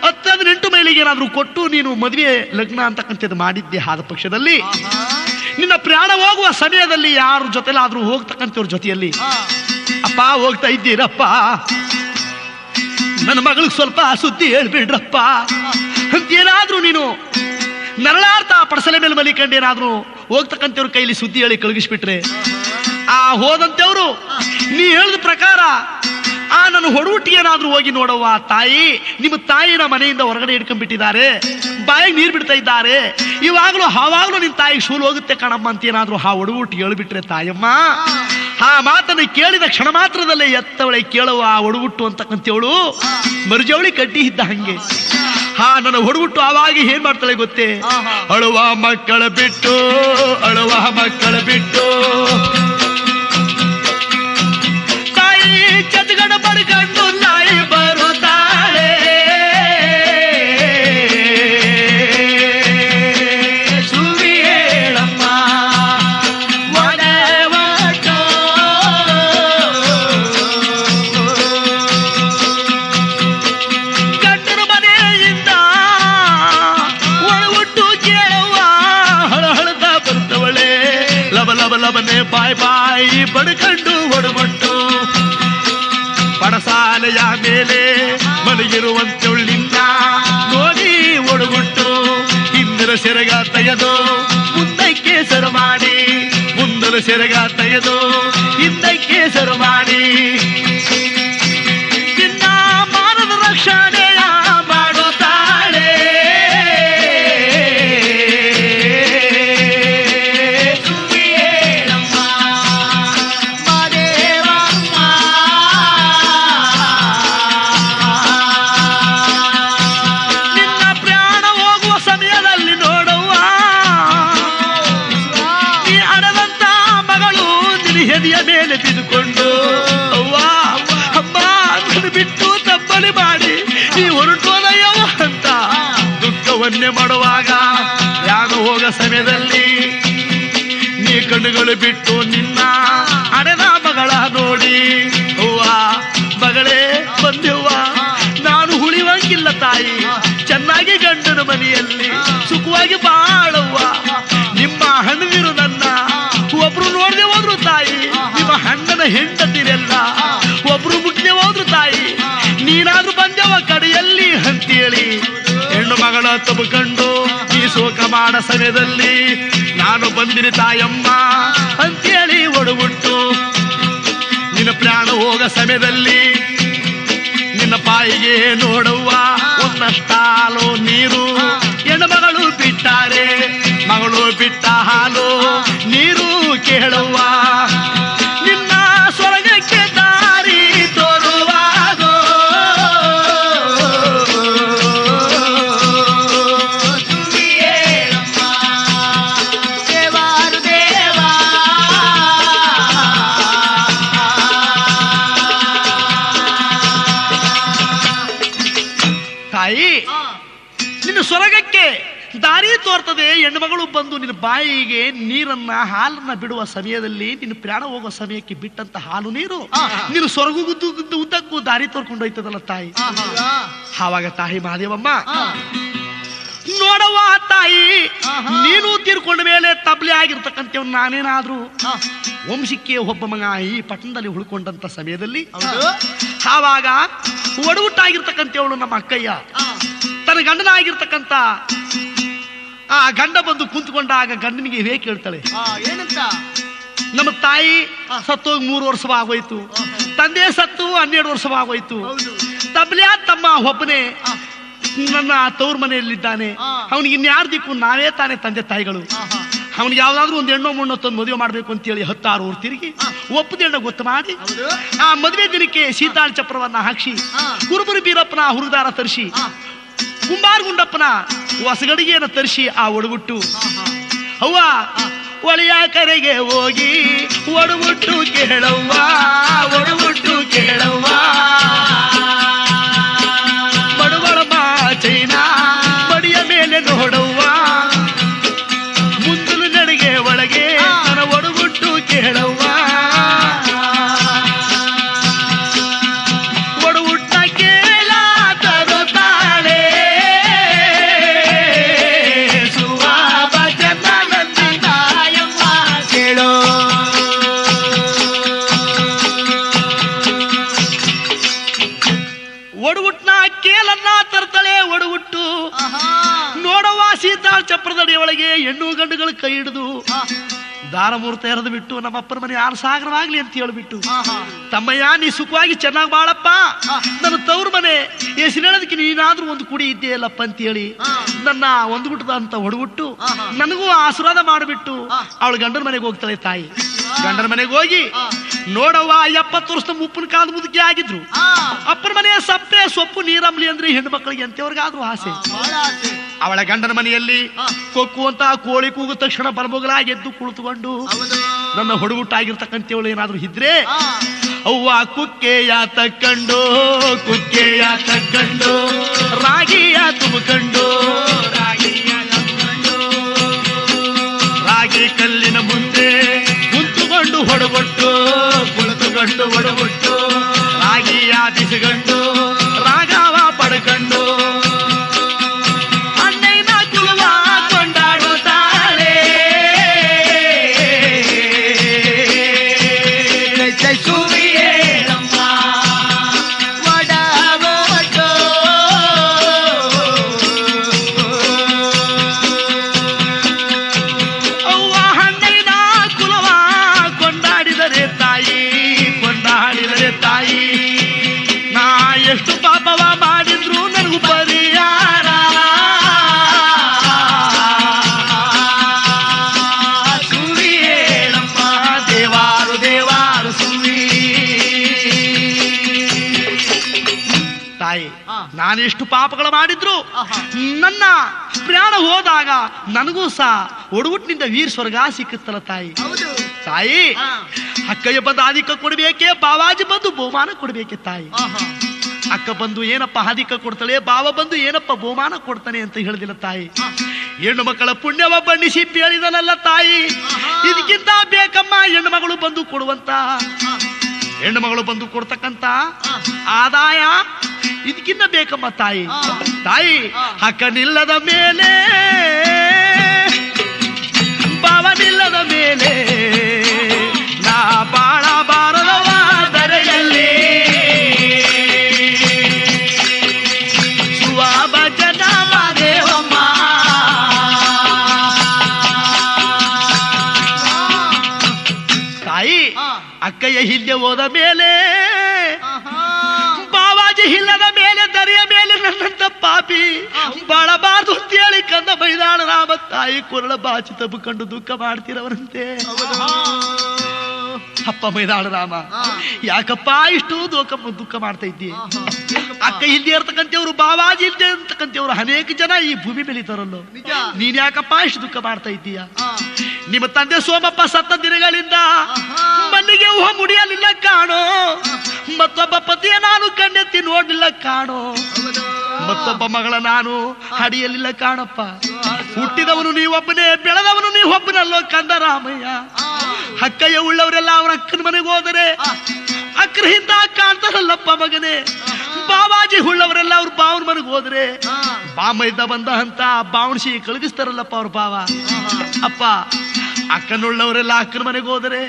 18 ಮೈಲಿಗೆ ಏನಾದ್ರೂ ಕೊಟ್ಟು ನೀನು ಮದುವೆ ಲಗ್ನ ಅಂತಕ್ಕಂಥದ್ದು ಮಾಡಿದ್ದೆ ಆದ ಪಕ್ಷದಲ್ಲಿ ನಿನ್ನ ಪ್ರಯಾಣ ಹೋಗುವ ಸಮಯದಲ್ಲಿ ಯಾರ ಜೊತೆಲಾದ್ರೂ ಹೋಗ್ತಕ್ಕಂಥವ್ರ ಜೊತೆಯಲ್ಲಿ, ಅಪ್ಪ ಹೋಗ್ತಾ ಇದ್ದೀರಪ್ಪ, ನನ್ನ ಮಗಳಿಗೆ ಸ್ವಲ್ಪ ಸುದ್ದಿ ಹೇಳ್ಬಿಡ್ರಪ್ಪ ಅಂತೇನಾದ್ರೂ ನೀನು ನರಳಾರ್ಥ ಪಡಸಲೆ ಮೇಲೆ ಮಲಿಕಂಡೇನಾದ್ರೂ ಹೋಗ್ತಕ್ಕಂಥವ್ರ ಕೈಲಿ ಸುದ್ದಿ ಹೇಳಿ ಕಳಗಿಸ್ಬಿಟ್ರೆ, ಆ ಹೋದಂತೆವ್ರು ನೀ ಹೇಳಿದ ಪ್ರಕಾರ ಆ ನನ್ನ ಹೊಡವುಟ್ಟಿಗೆ ಏನಾದ್ರೂ ಹೋಗಿ ನೋಡವ್ವ ತಾಯಿ, ನಿಮ್ಮ ತಾಯಿನ ಮನೆಯಿಂದ ಹೊರಗಡೆ ಹಿಡ್ಕೊಂಡ್ಬಿಟ್ಟಿದ್ದಾರೆ, ಬಾಯಿಗೆ ನೀರು ಬಿಡ್ತಾ ಇದ್ದಾರೆ, ಇವಾಗಲೂ ಆವಾಗಲೂ ನಿನ್ನ ತಾಯಿಗೆ ಶೂಲ್ ಹೋಗುತ್ತೆ ಕಣಮ್ಮ ಅಂತ ಏನಾದ್ರೂ ಆ ಒಡವುಟ್ಟಿಗೆ ಹೇಳ್ಬಿಟ್ರೆ ತಾಯಮ್ಮ, ಆ ಮಾತನ್ನು ಕೇಳಿದ ಕ್ಷಣ ಮಾತ್ರದಲ್ಲೇ ಎತ್ತವಳೆ ಕೇಳುವ ಆ ಒಡವುಟ್ಟು ಅಂತಕ್ಕಂಥವಳು ಮರುಜವಳಿ ಕಡ್ಡಿ ಇದ್ದ ಹಂಗೆ ನನ್ನ ಹೊಡಗುಟ್ಟು ಆವಾಗ ಏನ್ ಮಾಡ್ತಾಳೆ ಗೊತ್ತೇ, ಅಳುವ ಮಕ್ಕಳ ಬಿಟ್ಟು, ಅಳುವ ಮಕ್ಕಳ ಬಿಟ್ಟು ತಾಯಿ ಚದ್ಗಡ ಪಡ್ಕೊಂಡು ನಾಯಿ ಬರುತ್ತಾಳೆ, ಸುಳ್ಳಿ ಹೇಳಮ್ಮ ಒಡವಟೋ, ಗಂಡನ ಮನೆಯಿಂದ ಒಳಗುಟ್ಟು ಕೇಳುವ ಹಳಹಳದ ಬರ್ತವಳೆ, ಲಬ ಲಬ ಲಬನೆ ಬಾಯ್ ಬಾಯಿ ಬಡ್ಕೊಂಡು ಒಡಮಟ್ಟು, ಪಡಸಾಲೆಯ ಮೇಲೆ ಮಲಗಿರುವಂತವಳಿಂದ ನೋಡಿ ಒಡಗುಟ್ಟು, ಹಿಂದರ ಸೆರಗ ತೆಗೆದು ಮುಂದಕ್ಕೆ ಸರು ಮಾಡಿ, ಮುಂದರ ಸೆರಗ ತೆಗೆದು ಹಿಂದಕ್ಕೆ ಸರು ಮಾಡಿ, ನಿನ್ನ ಮಾನದ ರಕ್ಷಣೆಯ ಮಾಡುತ್ತಾಳೆ, ಮೇಲೆ ಬಿದ್ದುಕೊಂಡು ಅವ್ವ ಅಮ್ಮ ನನ್ನ ಬಿಟ್ಟು ತಪ್ಪಲಿ ಮಾಡಿ ನೀ ಹೊರಟೋದಯ್ಯವ ಅಂತ ದುಃಖವನ್ನೇ ಮಾಡುವಾಗ, ಯಾನು ಹೋಗ ಸಮಯದಲ್ಲಿ ನೀ ಕಣ್ಣುಗಳು ಬಿಟ್ಟು ನಿನ್ನ ಹಡೆದ ಮಗಳ ನೋಡಿ, ಅವ್ವ ಮಗಳೇ ಬಂದೆವ್ವ, ನಾನು ಉಳಿವಂಗಿಲ್ಲ ತಾಯಿ, ಚೆನ್ನಾಗಿ ಗಂಡನ ಮನೆಯಲ್ಲಿ ಸುಖವಾಗಿ ಬಾಳವ್ವ, ನಿಮ್ಮ ಹಣ್ಣದಿರು ನನ್ನ ಒಬ್ರು ನೋಡದೆ ಹೋದ್ರು ತಾಯಿ, ನಿಮ್ಮ ಹಣ್ಣನ ಹೆಂಡತಿರೆಲ್ಲ ಒಬ್ರು ಮುಟ್ಟದೆ ಹೋದ್ರು ತಾಯಿ, ನೀನಾದ್ರೂ ಬಂದೆವ ಕಡೆಯಲ್ಲಿ ಅಂತೇಳಿ ತುಂಬಿಕೊಂಡು ಈ ಶೋಕ ಮಾಡ ಸಮಯದಲ್ಲಿ ನಾನು ಬಂದಿನಿ ತಾಯಮ್ಮ ಅಂತೇಳಿ ಒಡಗುಟ್ಟು ನಿನ್ನ ಪ್ರಾಣ ಹೋಗ ಸಮಯದಲ್ಲಿ ನಿನ್ನ ಬಾಯಿಗೆ ನೋಡುವ ಒಂದಷ್ಟ ಹಾಲು ನೀರು ಹೆಣ್ಣುಮಗಳು ಬಿಟ್ಟಾರೆ ಮಗಳು ಬಿಟ್ಟ ಹಾಲು ನೀರು ಕೇಳುವ ನಿನ್ನ ಸ್ವರ್ಗಕ್ಕೆ ದಾರಿ ತೋರುವಾಗೋ ತಾಯಿ ನಿನ್ನ ಸ್ವರ್ಗಕ್ಕೆ ದಾರಿ ತೋರ್ತದೆ. ಹೆಣ್ಣುಮಗಳು ಬಂದು ನಿನ್ನ ಬಾಯಿಗೆ ನೀರನ್ನ ಹಾಲನ್ನ ಬಿಡುವ ಸಮಯದಲ್ಲಿ ನಿನ್ನ ಪ್ರಾಣ ಹೋಗೋ ಸಮಯಕ್ಕೆ ಬಿಟ್ಟಂತ ಹಾಲು ನೀರು ನಿನ್ನ ಸ್ವರ್ಗದ ಉದ್ದಕ್ಕೂ ದಾರಿ ತೋರ್ಕೊಂಡು ಹೋಯ್ತದಲ್ಲ ತಾಯಿ. ಆವಾಗ ತಾಯಿ ಮಹಾದೇವಮ್ಮ ನೋಡವ್ವ ತಾಯಿ, ನೀನು ತೀರ್ಕೊಂಡ ಮೇಲೆ ತಬ್ಲಿ ಆಗಿರ್ತಕ್ಕಂಥವ್ ನಾನೇನಾದ್ರೂ ವಂಶಕ್ಕೆ ಒಬ್ಬ ಮಗ ಈ ಪಟ್ಟಣದಲ್ಲಿ ಉಳ್ಕೊಂಡಂತ ಸಮಯದಲ್ಲಿ ಆವಾಗ ಒಡಗುಟ್ಟಾಗಿರ್ತಕ್ಕಂಥವಳು ನಮ್ಮ ಅಕ್ಕಯ್ಯ ತನ್ನ ಗಂಡನಾಗಿರ್ತಕ್ಕಂಥ ಆ ಗಂಡ ಬಂದು ಕುಂತ್ಕೊಂಡಾಗ ಗಂಡನಿಗೆ ಹೇಗೆ ಕೇಳ್ತಾಳೆ, ಏನಂತ? ನಮ್ಮ ತಾಯಿ ಸತ್ತೋಗಿ 3 ವರ್ಷವಾಗೋಯ್ತು, ತಂದೆ ಸತ್ತು 12 ವರ್ಷವಾಗೋಯ್ತು, ತಬ್ಲಿಯಾ ತಮ್ಮ ಒಬ್ಬನೇ ನನ್ನ ತವ್ರ ಮನೆಯಲ್ಲಿದ್ದಾನೆ, ಅವನಿಗೆ ಇನ್ಯಾರು ದಿಕ್ಕು ನಾವೇ ತಾನೇ ತಂದೆ ತಾಯಿಗಳು, ಅವನಿಗೆ ಯಾವ್ದಾದ್ರು ಒಂದು ಹೆಣ್ಣು ಮಣ್ಣು ತಂದು ಮದುವೆ ಮಾಡ್ಬೇಕು ಅಂತೇಳಿ 16 ಊರು ತಿರುಗಿ ಒಪ್ಪದ ಹೆಣ್ಣು ಗೊತ್ತು ಮಾಡಿ ಆ ಮದುವೆ ದಿನಕ್ಕೆ ಸೀತಾಳ ಚಪ್ರವನ್ನ ಹಾಕ್ಸಿ ಕುರುಬರು ಬೀರಪ್ಪನ ಹುರುದಾರ ತರಿಸಿ ಕುಂಬಾರ ಗುಂಡಪ್ಪನ ಹೊಸಗಡಿಗೆಯನ್ನು ತರಿಸಿ ಆ ಒಡಗುಟ್ಟು ಅವ್ವ ಒಳೆಯ ಕರೆಗೆ ಹೋಗಿ ಒಡಗುಟ್ಟು ಕೇಳವ್ವ ಒಡಗುಟ್ಟು ಕೇಳವ್ವ ಬಡವಳ ಚೈನಾ ಬಡಿಯ ಮೇಲೆ ನೋಡವ್ವ ಮುಂದಲು ನಡಿಗೆ ಒಳಗೆ ನನ್ನ ಒಡಗುಟ್ಟು ಕೇಳವ್ವ ಒಡಗುಟ್ಟ ಕೇಳ ತರುತ್ತಾಳೆ ಸುವಾಬ ಜನಾಯಮ್ಮ ಕೇಳೋ ಒಡಗುಟ್ನ ಕೇಳನ್ನ ತರ್ತಾಳೆ ಒಡಗುಟ್ಟು ನೋಡವ್ವ ಸೀತಾಳ ಚಪ್ರದಡಿ ಒಳಗೆ ಹೆಣ್ಣು ಗಂಡುಗಳ ಕೈ ಹಿಡಿದು ದಾರಮೂರ್ತ ಎರೆದು ಬಿಟ್ಟು ನಮ್ಮಪ್ಪನ ಮನೆ 6 ಸಾಗರವಾಗ್ಲಿ ಅಂತ ಹೇಳ್ಬಿಟ್ಟು ತಮ್ಮಯ್ಯ ನೀ ಸುಖವಾಗಿ ಚೆನ್ನಾಗಿ ಬಾಳಪ್ಪ, ನನ್ನ ತವ್ರ ಮನೆ ಹೆಸರೇಳದಕ್ಕೆ ನೀನಾದ್ರೂ ಒಂದು ಕುಡಿ ಇದ್ದೇಯಲ್ಲಪ್ಪ ಅಂತೇಳಿ ನನ್ನ ಒಂದ್ಗುಟ್ಟದ ಅಂತ ಹೊಡ್ಬಿಟ್ಟು ನನಗೂ ಆಶೀರ್ವಾದ ಮಾಡಿಬಿಟ್ಟು ಅವಳು ಗಂಡನ ಮನೆಗೆ ಹೋಗ್ತಾಳೆ ತಾಯಿ. ಗಂಡನ ಮನೆಗೆ ಹೋಗಿ ನೋಡವ್ವ 70 ವರ್ಷದ ಮುಪ್ಪನ ಕಾಲದ ಮುದುಕಿ ಆಗಿದ್ರು, ಅಪ್ಪನ ಮನೆಯ ಸಪ್ಪೆ ಸೊಪ್ಪು ನೀರಂಬ್ಲಿ ಅಂದ್ರೆ ಹೆಣ್ಣು ಮಕ್ಕಳಿಗೆ ಎಂತವ್ರಿಗಾದ್ರೂ ಆಸೆ. ಅವಳ ಗಂಡನ ಮನೆಯಲ್ಲಿ ಕೊಕ್ಕು ಅಂತ ಕೋಳಿ ಕೂಗು ತಕ್ಷಣ ಬರಮೊಗಲಾಗಿ ಎದ್ದು ಕುಳಿತುಕೊಂಡು ನನ್ನ ಹೊಡಗುಟ್ಟಾಗಿರ್ತಕ್ಕಂಥವಳು ಏನಾದ್ರು ಇದ್ರೆ ಅವ್ವ ಕುಕ್ಕೆಯ ತಕ್ಕಂಡು ಕುಕ್ಕೆಯ ತಕ್ಕಂಡು ರಾಗಿಯ ತುಂಬಿಕೊಂಡು ರಾಗಿ ಕಲ್ಲಿನ ಮುಂದೆ ಕುಂತುಕೊಂಡು ಹೊಡಗೊಟ್ಟು ಕುಳಿತುಕೊಂಡು ಹೊಡಗೊಟ್ಟು ರಾಗಿಯ ಬಿಸಿಗಂಡು ರಾಗವ ಪಡ್ಕೊಂಡು ಎಷ್ಟು ಪಾಪವ ಮಾಡಿದ್ರು ನನಗೂ ಪರಿಹಾರ ಸುವಿ ಹೇಳಮ್ಮ ದೇವಾರು ದೇವಾರು ಸುವಿ ತಾಯಿ. ನಾನೆಷ್ಟು ಪಾಪಗಳು ಮಾಡಿದ್ರು ನನ್ನ ಪ್ರಾಣ ಹೋದಾಗ ನನಗೂ ಸಹ ಒಡಗುಟ್ಟಿನಿಂದ ವೀರ ಸ್ವರ್ಗ ಸಿಕ್ಕುತ್ತಲ್ಲ ತಾಯಿ. ತಾಯಿ ಅಕ್ಕಯ್ಯ ಬಂದು ಆದಿಕ್ಕ ಕೊಡ್ಬೇಕೆ, ಬಾವಾಜಿ ಬಂದು ಬಹುಮಾನ ಕೊಡ್ಬೇಕೆ ತಾಯಿ. ಅಕ್ಕ ಬಂದು ಏನಪ್ಪ ಆದಿಕ್ಕ ಕೊಡ್ತಾಳೆ, ಬಾವ ಬಂದು ಏನಪ್ಪ ಬಹುಮಾನ ಕೊಡ್ತಾನೆ ಅಂತ ಹೇಳಿದಿಲ್ಲ ತಾಯಿ. ಹೆಣ್ಣು ಮಕ್ಕಳ ಪುಣ್ಯವ ಬಣ್ಣಿಸಿ ಹೇಳಿದನಲ್ಲ ತಾಯಿ. ಇದಕ್ಕಿಂತ ಬೇಕಮ್ಮ ಹೆಣ್ಣು ಮಗಳು ಬಂದು ಕೊಡುವಂತ, ಹೆಣ್ಣು ಮಗಳು ಬಂದು ಕೊಡ್ತಕ್ಕಂತ ಆದಾಯ ಇದಕ್ಕಿಂತ ಬೇಕಮ್ಮ ತಾಯಿ. ತಾಯಿ ಅಕ್ಕ ನಿಲ್ಲದ ಮೇಲೆ ಬಾವ ನಿಲ್ಲದ ಮೇಲೆ ನಾ ಬಾಳ ಬಾರದವ ದರೆಯಲ್ಲಿ ಸುವಾಬ ಜನ ದೇವಮ್ಮ ಅಕ್ಕಯ್ಯ ಹಿಂದೆ ಹೋದ ಮೇಲೆ ಬಾವಾಜಿ ಇಲ್ಲದ ಮೇಲೆ ದರಿಯ ಮೇಲೆ ನನ್ನಂತ ಪಾಪಿ ಬಾಳಬಾರ್ದು ಅಂತೇಳಿ ಕಂದ ಮೈದಾನ ರಾಮ ತಾಯಿ ಕೊರಳ ಬಾಚಿ ತಬ್ಬಿಕೊಂಡು ದುಃಖ ಮಾಡ್ತಿರವರಂತೆ. ಅಪ್ಪ ಮೈದಾನ ರಾಮ, ಯಾಕಪ್ಪ ಇಷ್ಟು ದುಃಖ ಮಾಡ್ತಾ ಇದ್ದೀಯ? ಅಕ್ಕ ಇಲ್ಲದೆ ಇರ್ತಕ್ಕಂಥವ್ರು, ಬಾವಾಜಿ ಇಲ್ಲದೆ ಇರ್ತಕ್ಕಂಥವ್ರು ಅನೇಕ ಜನ ಈ ಭೂಮಿ ಮೇಲೆ ಇದ್ದಾರಲ್ಲೋ, ನೀನ್ ಯಾಕಪ್ಪ ಇಷ್ಟು ದುಃಖ ಮಾಡ್ತಾ ಇದ್ದೀಯ? ನಿಮ್ಮ ತಂದೆ ಸೋಮಪ್ಪ ಸತ್ತ ದಿನಗಳಿಂದ ಮಲ್ಲಿಗೆ ಹೂವು ಮುಡಿಯಲಿಲ್ಲ ಕಾಣೋ, ಮತ್ತೊಬ್ಬ ಪತಿಯ ನಾನು ಕಣ್ಣೆತ್ತಿ ನೋಡಲಿಲ್ಲ ಕಾಣೋ, ಮತ್ತೊಬ್ಬ ಮಗಳ ನಾನು ಹಡಿಯಲಿಲ್ಲ ಕಾಣಪ್ಪ. ಹುಟ್ಟಿದವನು ನೀವೊಬ್ಬನೇ, ಬೆಳೆದವನು ನೀವೊಬ್ಬನಲ್ಲೋ ಕಂದ ರಾಮಯ್ಯ. ಅಕ್ಕಯ್ಯ ಉಳ್ಳವರೆಲ್ಲ ಅವರ ಅಕ್ಕನ ಮನೆಗೆ ಹೋದರೆ ಅಕ್ಕನ ಹಿಂದ ಕಾಣ್ತಾರಲ್ಲಪ್ಪ ಮಗನೇ. ಬಾವಾಜಿ ಉಳ್ಳವರೆಲ್ಲ ಅವ್ರ ಬಾವನ ಮನೆಗೆ ಹೋದ್ರೆ ಬಾಮ ಇದ್ದ ಬಂದ ಅಂತ ಬಾವಣಿಸಿ ಕಳಗಿಸ್ತಾರಲ್ಲಪ್ಪ ಅವ್ರ ಬಾವ. ಅಪ್ಪ ಅಕ್ಕನುಳ್ಳವರೆಲ್ಲ ಅಕ್ಕನ ಮನೆಗೆ ಹೋದರೆ,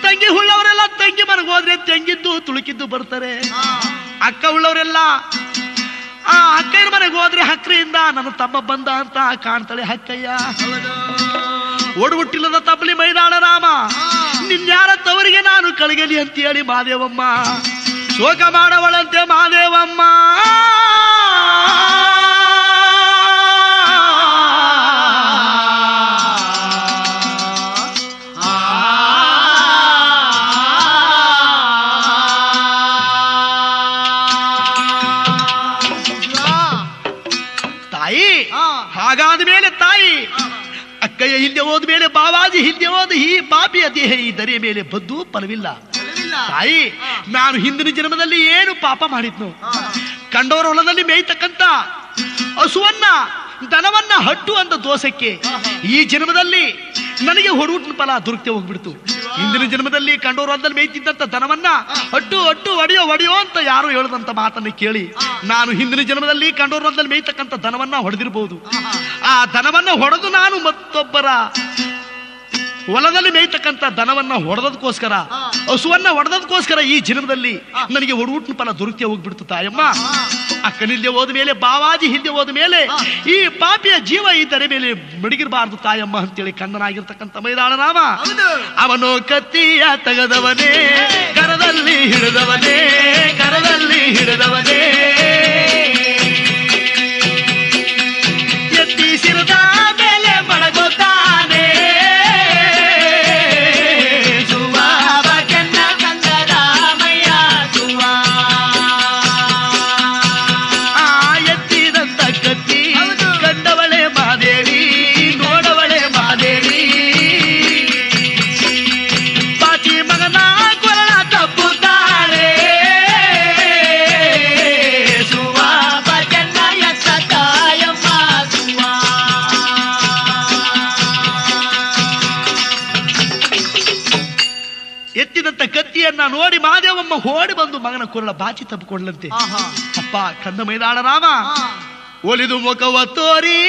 ತಂಗಿ ಉಳ್ಳವರೆಲ್ಲ ತಂಗಿ ಮನೆಗೆ ಹೋದ್ರೆ ತಂಗಿದ್ದು ತುಳುಕಿದ್ದು ಬರ್ತಾರೆ. ಅಕ್ಕ ಉಳ್ಳವರೆಲ್ಲ ಆ ಅಕ್ಕಯ್ಯನ ಮನೆಗೆ ಹೋದ್ರೆ ಅಕ್ಕರಿಂದ ನನ್ನ ತಮ್ಮ ಬಂದ ಅಂತ ಕಾಣ್ತಾಳೆ ಅಕ್ಕಯ್ಯ. ಒಡಗುಟ್ಟಿಲ್ಲದ ತಪ್ಪಲಿ ಮೈದಾನ ರಾಮ, ನಿನ್ಯಾರ ತವರಿಗೆ ನಾನು ಕಳಗಲಿ ಅಂತ ಹೇಳಿ ಮಾದೇವಮ್ಮ ಶೋಕ ಮಾಡವಳಂತೆ. ಮಾದೇವಮ್ಮ ತಾಯಿ, ಹಾಗಾದ ಮೇಲೆ ತಾಯಿ ಅಕ್ಕಯ್ಯ ಹಿಂದೆ ಹೋದ ಮೇಲೆ ಬಾವಾಜಿ ಹಿಂದೆ ಹೋದ ಈ ಪಾಪಿಯ ದೇಹ ಈ ದರಿಯ ಮೇಲೆ ಬದ್ದು ಫಲವಿಲ್ಲ. ತಾಯಿ, ನಾನು ಹಿಂದಿನ ಜನ್ಮದಲ್ಲಿ ಏನು ಪಾಪ ಮಾಡಿದ್ನು? ಕಂಡವರ ಹೊಲದಲ್ಲಿ ಮೇಯ್ತಕ್ಕಂತ ಹಸುವನ್ನ ದನವನ್ನ ಹಟ್ಟು ಅಂತ ದೋಷಕ್ಕೆ ಈ ಜನ್ಮದಲ್ಲಿ ನನಗೆ ಹೊಡುಟಿನ ಫಲ ದುರ್ಕ್ತೆ ಹೋಗ್ಬಿಡ್ತು. ಹಿಂದಿನ ಜನ್ಮದಲ್ಲಿ ಕಂಡೋರು ಹೊಲದಲ್ಲಿ ಮೇಯ್ತಿದ್ದಂತ ದನವನ್ನ ಹಟ್ಟು ಹಟ್ಟು ಹೊಡೆಯೋ ಅಂತ ಯಾರು ಹೇಳದಂತ ಮಾತನ್ನ ಕೇಳಿ ನಾನು ಹಿಂದಿನ ಜನ್ಮದಲ್ಲಿ ಕಂಡೋರು ಹೊಲದಲ್ಲಿ ಮೇಯ್ತಕ್ಕಂತ ದನವನ್ನ ಹೊಡೆದಿರಬಹುದು. ಆ ದನವನ್ನ ಹೊಡೆದು ನಾನು ಮತ್ತೊಬ್ಬರ ಹೊಲದಲ್ಲಿ ಮೇಯ್ತಕ್ಕಂತ ದನವನ್ನ ಹೊಡೆದದಕ್ಕೋಸ್ಕರ, ಹಸುವನ್ನ ಹೊಡೆದದಕ್ಕೋಸ್ಕರ ಈ ಜನ್ಮದಲ್ಲಿ ನನಗೆ ಒಡೂಟಿನ ಫಲ ದುರುಕ್ತಿಯ ಹೋಗ್ಬಿಡ್ತು ತಾಯಮ್ಮ. ಅಕ್ಕನಿಲ್ದೆ ಹೋದ ಮೇಲೆ, ಬಾವಾಜಿ ಹಿಂದೆ ಹೋದ ಮೇಲೆ ಈ ಪಾಪಿಯ ಜೀವ ಈ ದರೆ ಮೇಲೆ ಮಡಗಿರಬಾರ್ದು ತಾಯಮ್ಮ ಅಂತೇಳಿ ಕಂದನಾಗಿರ್ತಕ್ಕಂಥ ಮೈದಾನ ರಾಮ ಅವನು ಕತ್ತಿಯ ತೆಗೆದವನೇ, ಕರದಲ್ಲಿ ಹಿಡಿದವನೇ, ಕರದಲ್ಲಿ ಹಿಡಿದವನೇ, ಎತ್ತಿಸಿರದ ಮೇಲೆ ಮಡಗುತ್ತಾನೆ. ಎತ್ತಿದಂತ ಕತ್ತಿಯನ್ನ ನೋಡಿ ಮಾದೇವಮ್ಮ ಓಡಿ ಬಂದು ಮಗನ ಕೊರಳ ಬಾಚಿ ತಪ್ಪಿಕೊಳ್ಳಂತೆ. ಅಪ್ಪ ಕಂದ ಮೈದಾನ ರಾಮ ಒಲಿದು ಮುಖವ ತೋರಿ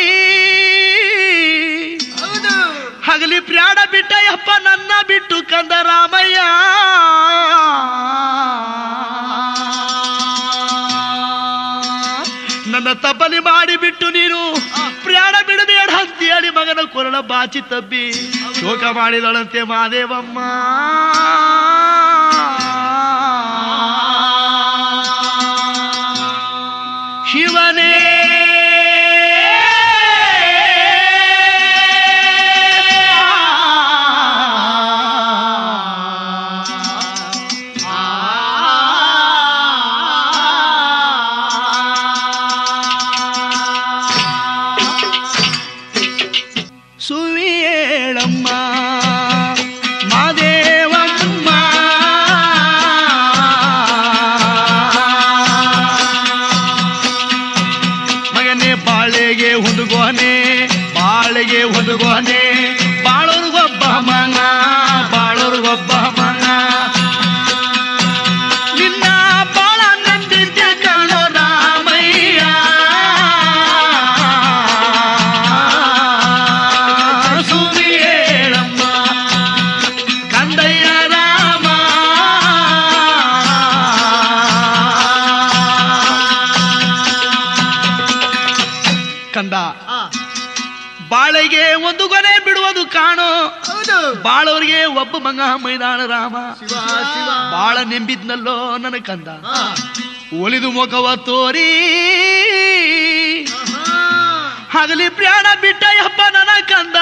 ಹಗಲಿ ಪ್ರಾಣ ಬಿಟ್ಟ ಅಪ್ಪ ನನ್ನ ಬಿಟ್ಟು ಕಂದ ರಾಮಯ್ಯ. ನನ್ನ ತಪ್ಪಲಿ ಮಾಡಿಬಿಟ್ಟು ನೀನು ಪ್ರಾಣ ಬಿಡಬೇಡ ಅಂತೇಳಿ ಮಗನ ಕೊರಳ ಬಾಚಿ ತಬ್ಬಿ ಶೋಕ ಮಾಡಿದಳಂತೆ ಮಾದೇವಮ್ಮ. ಶಿವನೇ ಸುವಿಯೇಳಮ್ಮ ಮಾದೇವಮ್ಮ ಮಗನೇ ಬಾಳೆಗೆ ಹೊಂದುಗೋನೆ, ಬಾಳೆಗೆ ಹೊಂದುಗೋನೆ, ಬಾಳೋರ್ಗೊಬ್ಬ ಮನ, ಬಾಳೋರ್ಗೊಬ್ಬ ಮನ, ನಿನ್ನ ಬಾಳ ನಂದಿದ್ದೆ ಕಾಣೋ ರಾಮಯ್ಯ. ಸುವಿಯೇಳಮ್ಮ ಕಂದಯ್ಯ ರಾಮ ಕಂದ ಬಾಳೆಗೆ ಒಂದು ಗೊನೆ ಬಿಡುವುದು ಕಾಣೋ, ಬಾಳವರಿಗೆ ಒಬ್ಬ ಮಗ ಮೈದಾಳ ರಾಮ. ಬಾಳ ನೆಂಬಿದ್ನಲ್ಲೋ ನನ್ನ ಕಂದ, ಒಲಿದು ಮುಖವ ತೋರಿ ಹಗಲಿ ಪ್ರಾಣ ಬಿಟ್ಟ ಯಪ್ಪ ನನ್ನ ಕಂದ.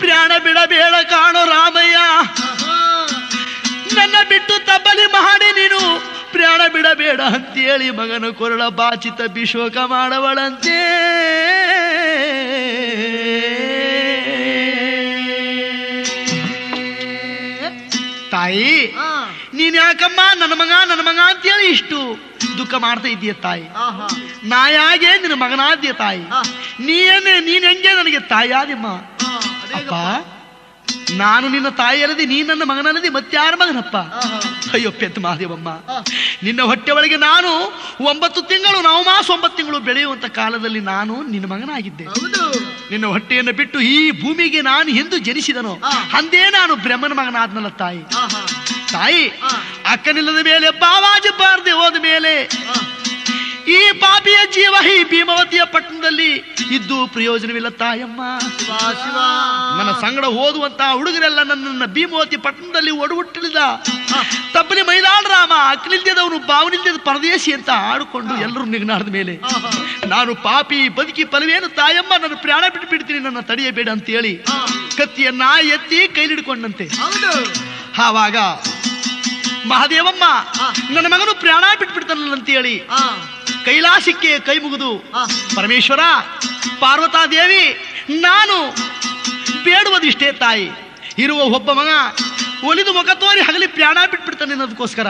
ಪ್ರಾಣ ಬಿಡಬೇಡ ಕಾಣೋ ರಾಮಯ್ಯ, ನನ್ನ ಬಿಟ್ಟು ತಬ್ಬಲಿ ಮಾಡಿ ನೀನು ಪ್ರಾಣ ಬಿಡಬೇಡ ಅಂತೇಳಿ ಮಗನ ಕೊರಳ ಬಾಚಿತ ಬಿಶೋಕ ಮಾಡವಳಂತೆ. ತಾಯಿ ನೀನ್ ಯಾಕಮ್ಮ ನನ್ನ ಮಗ ಅಂತೇಳಿ ಇಷ್ಟು ದುಃಖ ಮಾಡ್ತಾ ಇದೀಯ ತಾಯಿ? ನಾ ಯಾಗೆ ನಿನ್ನ ಮಗನಾದ್ಯ ತಾಯಿ? ನೀನ್ ಹೆಂಗೆ ನನಗೆ ತಾಯಿ ಆದಿಮ್ಮ? ಅಪ್ಪ, ನಾನು ನಿನ್ನ ತಾಯಿ ಅಲ್ಲದೆ ನೀ ನನ್ನ ಮಗನಲ್ಲದೆ ಮತ್ತಾರ ಮಗನಪ್ಪ? ಅಯ್ಯೋ ಪೆತ್ತ ಮಹಾದೇವಮ್ಮ, ನಿನ್ನ ಹೊಟ್ಟೆ ಒಳಗೆ ನಾನು 9 ತಿಂಗಳು 9 ಮಾಸ 9 ತಿಂಗಳು ಬೆಳೆಯುವಂತ ಕಾಲದಲ್ಲಿ ನಾನು ನಿನ್ನ ಮಗನಾಗಿದ್ದೆ. ನಿನ್ನ ಹೊಟ್ಟೆಯನ್ನು ಬಿಟ್ಟು ಈ ಭೂಮಿಗೆ ನಾನು ಎಂದು ಜನಿಸಿದನೋ ಅಂದೇ ನಾನು ಬ್ರಹ್ಮನ ಮಗನಾದ್ನಲ್ಲ ತಾಯಿ. ತಾಯಿ, ಅಕ್ಕನಿಲ್ಲದ ಮೇಲೆ ಬಾವಾಜಿ ಬಾರದೆ ಹೋದ ಮೇಲೆ ಈ ಪಾಪಿಯ ಜೀವ ಈ ಭೀಮವತಿಯ ಪಟ್ಟಣದಲ್ಲಿ ಇದ್ದು ಪ್ರಯೋಜನವಿಲ್ಲ ತಾಯಮ್ಮ. ನನ್ನ ಸಂಗಡ ಓದುವಂತಹ ಹುಡುಗರೆಲ್ಲ ನನ್ನನ್ನು ಭೀಮವತಿ ಪಟ್ಟಣದಲ್ಲಿ ಒಡಹುಟ್ಟಿದ ತಪ್ಪಲಿ ಮೈದಾಳ ರಾಮ, ಅಕ್ಕನಿಲ್ದದವನು ಬಾವನಿಲ್ದದ ಪರದೇಶಿ ಅಂತ ಆಡಿಕೊಂಡು ಎಲ್ಲರೂ ನಿಗ್ನಾಡಿದ ಮೇಲೆ ನಾನು ಪಾಪಿ ಬದುಕಿ ಫಲವೇನು ತಾಯಮ್ಮ, ನನ್ನ ಪ್ರಾಣ ಬಿಟ್ಟು ಬಿಡ್ತೀನಿ, ನನ್ನ ತಡೆಯಬೇಡ ಅಂತೇಳಿ ಕತ್ತಿಯನ್ನ ಎತ್ತಿ ಕೈಲಿಡ್ಕೊಂಡಂತೆ. ಆವಾಗ ಮಹಾದೇವಮ್ಮ ನನ್ನ ಮಗನು ಪ್ರಾಣ ಬಿಟ್ಬಿಡ್ತಾನಲ್ಲ ಅಂತೇಳಿ ಕೈಲಾಸಕ್ಕೆ ಕೈ ಮುಗಿದು, ಪರಮೇಶ್ವರ, ಪಾರ್ವತಾದೇವಿ, ನಾನು ಬೇಡುವುದಿಷ್ಟೇ ತಾಯಿ, ಇರುವ ಒಬ್ಬ ಮಗ ಒಲಿದು ಮುಖ ತೋರಿ ಹಗಲಿ ಪ್ರಾಣ ಬಿಟ್ಬಿಡ್ತಾನೆ ಅನ್ನೋದಕ್ಕೋಸ್ಕರ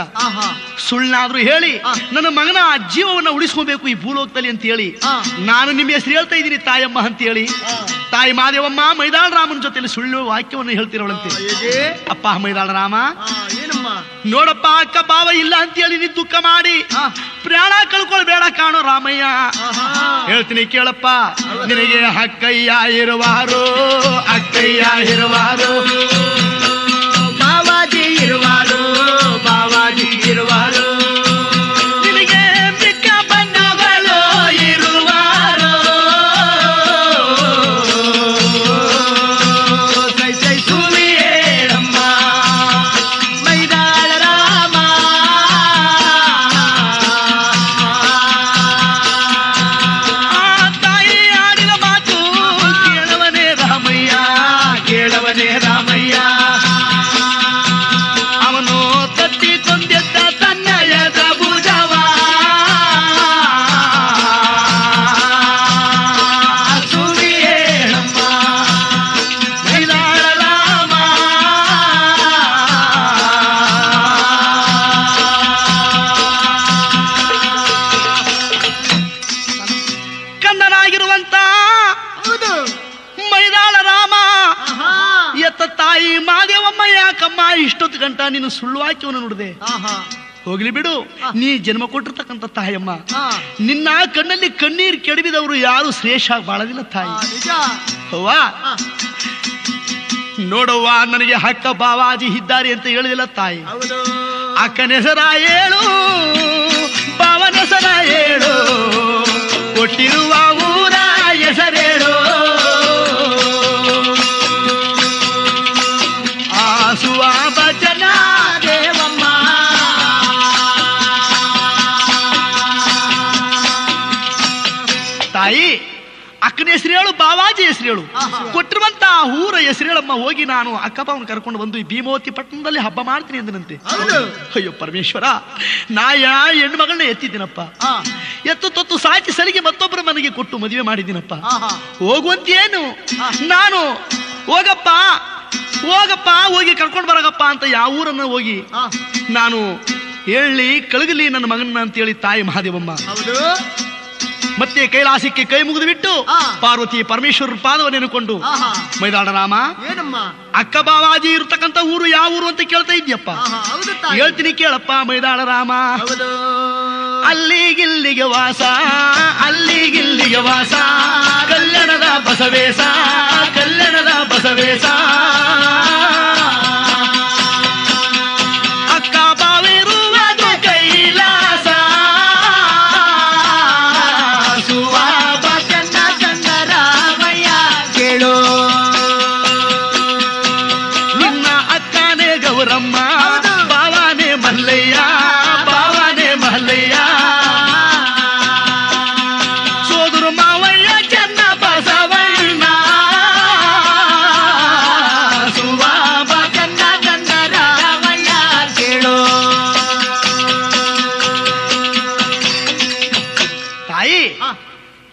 ಸುಳ್ಳಾದ್ರೂ ಹೇಳಿ ನನ್ನ ಮಗನ ಜೀವವನ್ನ ಉಳಿಸ್ಕೋಬೇಕು ಈ ಭೂಲೋಕದಲ್ಲಿ ಅಂತ ಹೇಳಿ ನಾನು ನಿಮ್ಮ ಹೆಸರು ಹೇಳ್ತಾ ಇದ್ದೀನಿ ತಾಯಮ್ಮ ಅಂತ ಹೇಳಿ ತಾಯಿ ಮಾದೇವಮ್ಮ ಮೈದಾಳ ರಾಮನ ಜೊತೆಲಿ ಸುಳ್ಳು ವಾಕ್ಯವನ್ನು ಹೇಳ್ತಿರೋಳಂತೆ. ಅಪ್ಪ ಮೈದಾಳ ರಾಮ, ನೋಡಪ್ಪ, ಅಕ್ಕ ಬಾವ ಇಲ್ಲ ಅಂತೇಳಿ ನೀ ದುಃಖ ಮಾಡಿ ಪ್ರಾಣ ಕಳ್ಕೊಳ್ಬೇಡ ಕಾಣೋ ರಾಮಯ್ಯ. ಹೇಳ್ತೀನಿ ಕೇಳಪ್ಪ, ನಿನಗೆ ಅಕ್ಕಯ್ಯ ಇರುವಾರು, ಅಕ್ಕಯ್ಯ ಇರುವಾರು, ಬಾವಾಜಿ ಇರುವಾರು, ಬಾವಾಜಿ ಇರುವಾರು, ನಿನಗೆ ಮಿಕ್ಕ ಬಂದವಳು ಇರುವಾರು. ಸೈ ಸೈ ಸುಳಿ ಹೇಳಮ್ಮ ಮೈದಾಳ ರಾಮ. ತಾಯಿ ಆಡಿದ ಮಾತು ಕೇಳವನೇ ರಾಮಯ್ಯ, ಕೇಳವನೇ ರಾಮಯ್ಯ. ಅವನು ತತ್ತಿ ಕೊಂದೆದ್ದ ತನ್ನಯದ ಭುಜವ, ಸುಳಿ ಹೇಳಮ್ಮ ಮೈದಾಳ ರಾಮ. ಕಂದನಾಗಿರುವಂತ ಮೈದಾಳ ರಾಮ ಎತ್ತ ತಾಯಿ ಮಾದೇವಮ್ಮ, ಯಾಕಮ್ಮ ಇಷ್ಟೊತ್ತು ಗಂಟ ನೀನು ಸುಳ್ಳು ವಾಕ್ಯವನ್ನು ನುಡಿದೆ? ಹೋಗ್ಲಿ ಬಿಡು, ನೀ ಜನ್ಮ ಕೊಟ್ಟಿರ್ತಕ್ಕಂಥ ತಾಯಮ್ಮ, ನಿನ್ನ ಕಣ್ಣಲ್ಲಿ ಕಣ್ಣೀರು ಕೆಡವಿದವರು ಯಾರು ಶ್ರೇಷ್ಠ ಬಾಳದಿಲ್ಲ ತಾಯಿ. ಅವ್ವಾ, ನೋಡವ್ವ, ನನಗೆ ಅಕ್ಕ ಬಾವಾಜಿ ಇದ್ದಾರೆ ಅಂತ ಹೇಳಿದಿಲ್ಲ ತಾಯಿ. ಅಕ್ಕನ ಹೆಸರ ಹೇಳು, ಬಾವನ ಹೆಸರ ಹೇಳು, ಕೊಟ್ಟಿರುವ ಊರ ಹೆಸರೇಳು. ಆಸುವ ಭಜನ ದೇವಮ್ಮ, ತಾಯಿ ಅಕ್ಕನ ಹೆಸರು ಹೇಳು, ಬಾವಾಜಿ ಹೆಸರು ಹೇಳು, ಕೊಟ್ಟಿರುವಂತ ಊರ ಹೆಸರು ಹೇಳಮ್ಮ. ಹೋಗಿ ನಾನು ಅಕ್ಕಪ್ಪವನ್ನು ಕರ್ಕೊಂಡು ಬಂದು ಈ ಭೀಮವತಿ ಪಟ್ಟಣದಲ್ಲಿ ಹಬ್ಬ ಮಾಡ್ತೀನಿ ಎಂದನಂತೆ. ಅಯ್ಯೋ ಪರಮೇಶ್ವರ, ನಾ ಹೆಣ್ಣು ಮಗಳನ್ನ ಎತ್ತಿದ್ದೀನಪ್ಪ, ಎತ್ತು ತೊತ್ತು ಸಾಕಿ ಸಲಿಗೆ ಮತ್ತೊಬ್ಬರ ಮನೆಗೆ ಕೊಟ್ಟು ಮದುವೆ ಮಾಡಿದ್ದೀನಪ್ಪ. ಹೋಗುವಂತೇನು ನಾನು, ಹೋಗಪ್ಪ ಹೋಗಪ್ಪ, ಹೋಗಿ ಕರ್ಕೊಂಡು ಬರಗಪ್ಪ ಅಂತ ಯಾವ ಊರನ್ನ ಹೋಗಿ ನಾನು ಹೇಳಿ ಕಳಗಲಿ ನನ್ನ ಮಗನ್ನ ಅಂತೇಳಿ ತಾಯಿ ಮಹಾದೇವಮ್ಮ ಮತ್ತೆ ಕೈಲಾಸಕ್ಕೆ ಕೈ ಮುಗಿದು ಬಿಟ್ಟು ಪಾರ್ವತಿ ಪರಮೇಶ್ವರ ಪಾದವನ್ನು ನೆನೆಕೊಂಡು, ಮೈದಾಳ ರಾಮ, ಅಕ್ಕ ಬಾವಾಜಿ ಇರತಕ್ಕಂತ ಊರು ಯಾವ ಊರು ಅಂತ ಕೇಳ್ತಾ ಇದ್ಯಪ್ಪ? ಹೇಳ್ತೀನಿ ಕೇಳಪ್ಪ ಮೈದಾಳ ರಾಮ. ಅಲ್ಲಿಗಿಲ್ಲಿಗೆ ವಾಸ, ಅಲ್ಲಿಗಿಲ್ಲಿಗೆ ವಾಸ, ಕಲ್ಯಾಣದ ಬಸವೇಶ, ಕಲ್ಯಾಣದ ಬಸವೇಶ. ಅಕ್ಕ ಬಾವಿರುವುದು ಕೈಲಾಸ,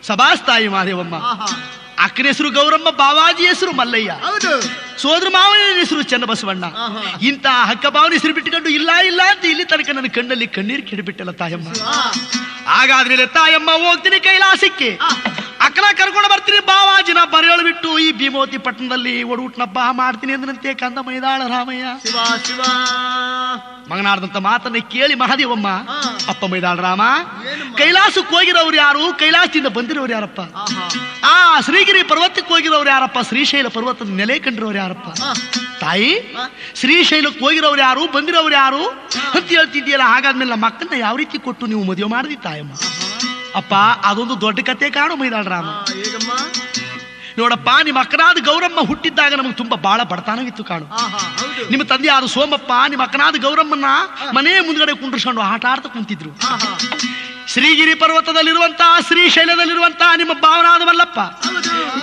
ಸಭಾಸ್ ತಾಯಿ ಮಾದೇವಮ್ಮ. ಅಕ್ಕನ ಹೆಸರು ಗೌರಮ್ಮ, ಬಾವಾಜಿ ಹೆಸರು ಮಲ್ಲಯ್ಯ, ಸೋದರ ಮಾವನ ಹೆಸರು ಚನ್ನಬಸವಣ್ಣ. ಇಂತ ಹಕ್ಕ ಭಾವನ ಹೆಸರು ಬಿಟ್ಟುಕೊಂಡು ಇಲ್ಲ ಇಲ್ಲ ಅಂತ ಇಲ್ಲಿ ತನಕ ನನ್ನ ಕಣ್ಣಲ್ಲಿ ಕಣ್ಣೀರು ಕೆಡಬಿಟ್ಟಲ್ಲ ತಾಯಮ್ಮ. ಹಾಗಾದ್ರೆ ತಾಯಮ್ಮ ಹೋಗ್ತೀನಿ ಕೈಲಾಸಕ್ಕೆ, ಅಕ್ಕನ ಕರ್ಕೊಂಡು ಬರ್ತೀನಿ, ಬಾವಾಜಿನ ಬರೆಯಳು ಬಿಟ್ಟು ಈ ಭೀಮವತಿ ಪಟ್ಟಣದಲ್ಲಿ ಒಡೂಟ್ನಬ್ಬ ಮಾಡ್ತೀನಿ ಅಂದ್ರಂತೆ ಕಂದ ಮೈದಾಳ ರಾಮಯ್ಯ. ಮಗನಾಡ್ದಂತ ಮಾತನ್ನ ಕೇಳಿ ಮಹಾದೇವಮ್ಮ, ಅಪ್ಪ ಮೈದಾಳ ರಾಮ, ಕೈಲಾಸಕ್ಕೆ ಹೋಗಿರೋರು ಯಾರು, ಕೈಲಾಸದಿಂದ ಬಂದಿರೋರು ಯಾರಪ್ಪ, ಆ ಶ್ರೀಗಿರಿ ಪರ್ವತಕ್ಕೆ ಹೋಗಿರೋರು ಯಾರಪ್ಪ, ಶ್ರೀಶೈಲ ಪರ್ವತದ ನೆಲೆ ಕಂಡಿರೋರು ಯಾರಪ್ಪ ತಾಯಿ, ಶ್ರೀಶೈಲಕ್ಕೆ ಹೋಗಿರೋರು ಯಾರು, ಬಂದಿರೋರು ಯಾರು ಅಂತ ಹೇಳ್ತಿದ್ಯಲ್ಲ. ಹಾಗಾದ್ಮೇಲೆ ನಮ್ಮ ಮಕ್ಕಳನ್ನ ಯಾವ ರೀತಿ ಕೊಟ್ಟು ನೀವು ಮದುವೆ ಮಾಡಿದಿ ತಾಯಮ್ಮ? ಅಪ್ಪ ಅದೊಂದು ದೊಡ್ಡ ಕತೆ ಕಾಣು ಮೈದಾಳ ರಾಮ. ನೋಡಪ್ಪ, ನಿಮ್ಮ ಅಕ್ಕನಾದ ಗೌರಮ್ಮ ಹುಟ್ಟಿದ್ದಾಗ ನಮಗೆ ತುಂಬಾ ಬಹಳ ಬಡತನವಿತ್ತು ಕಾಣು. ನಿಮ್ಮ ತಂದೆ ಆದ ಸೋಮಪ್ಪ ನಿಮ್ಮ ಅಕ್ಕನಾದ ಗೌರಮ್ಮನ್ನ ಮನೆ ಮುಂದ್ಗಡೆ ಕುಂಡ್ರಿಸ್ಕೊಂಡು ಆಟ ಆಡ್ತಾ ಕುಂತಿದ್ರು. ಶ್ರೀಗಿರಿ ಪರ್ವತದಲ್ಲಿರುವಂತಹ ಶ್ರೀಶೈಲದಲ್ಲಿರುವಂತಹ ನಿಮ್ಮ ಭಾವನಾದ ಮಲ್ಲಪ್ಪ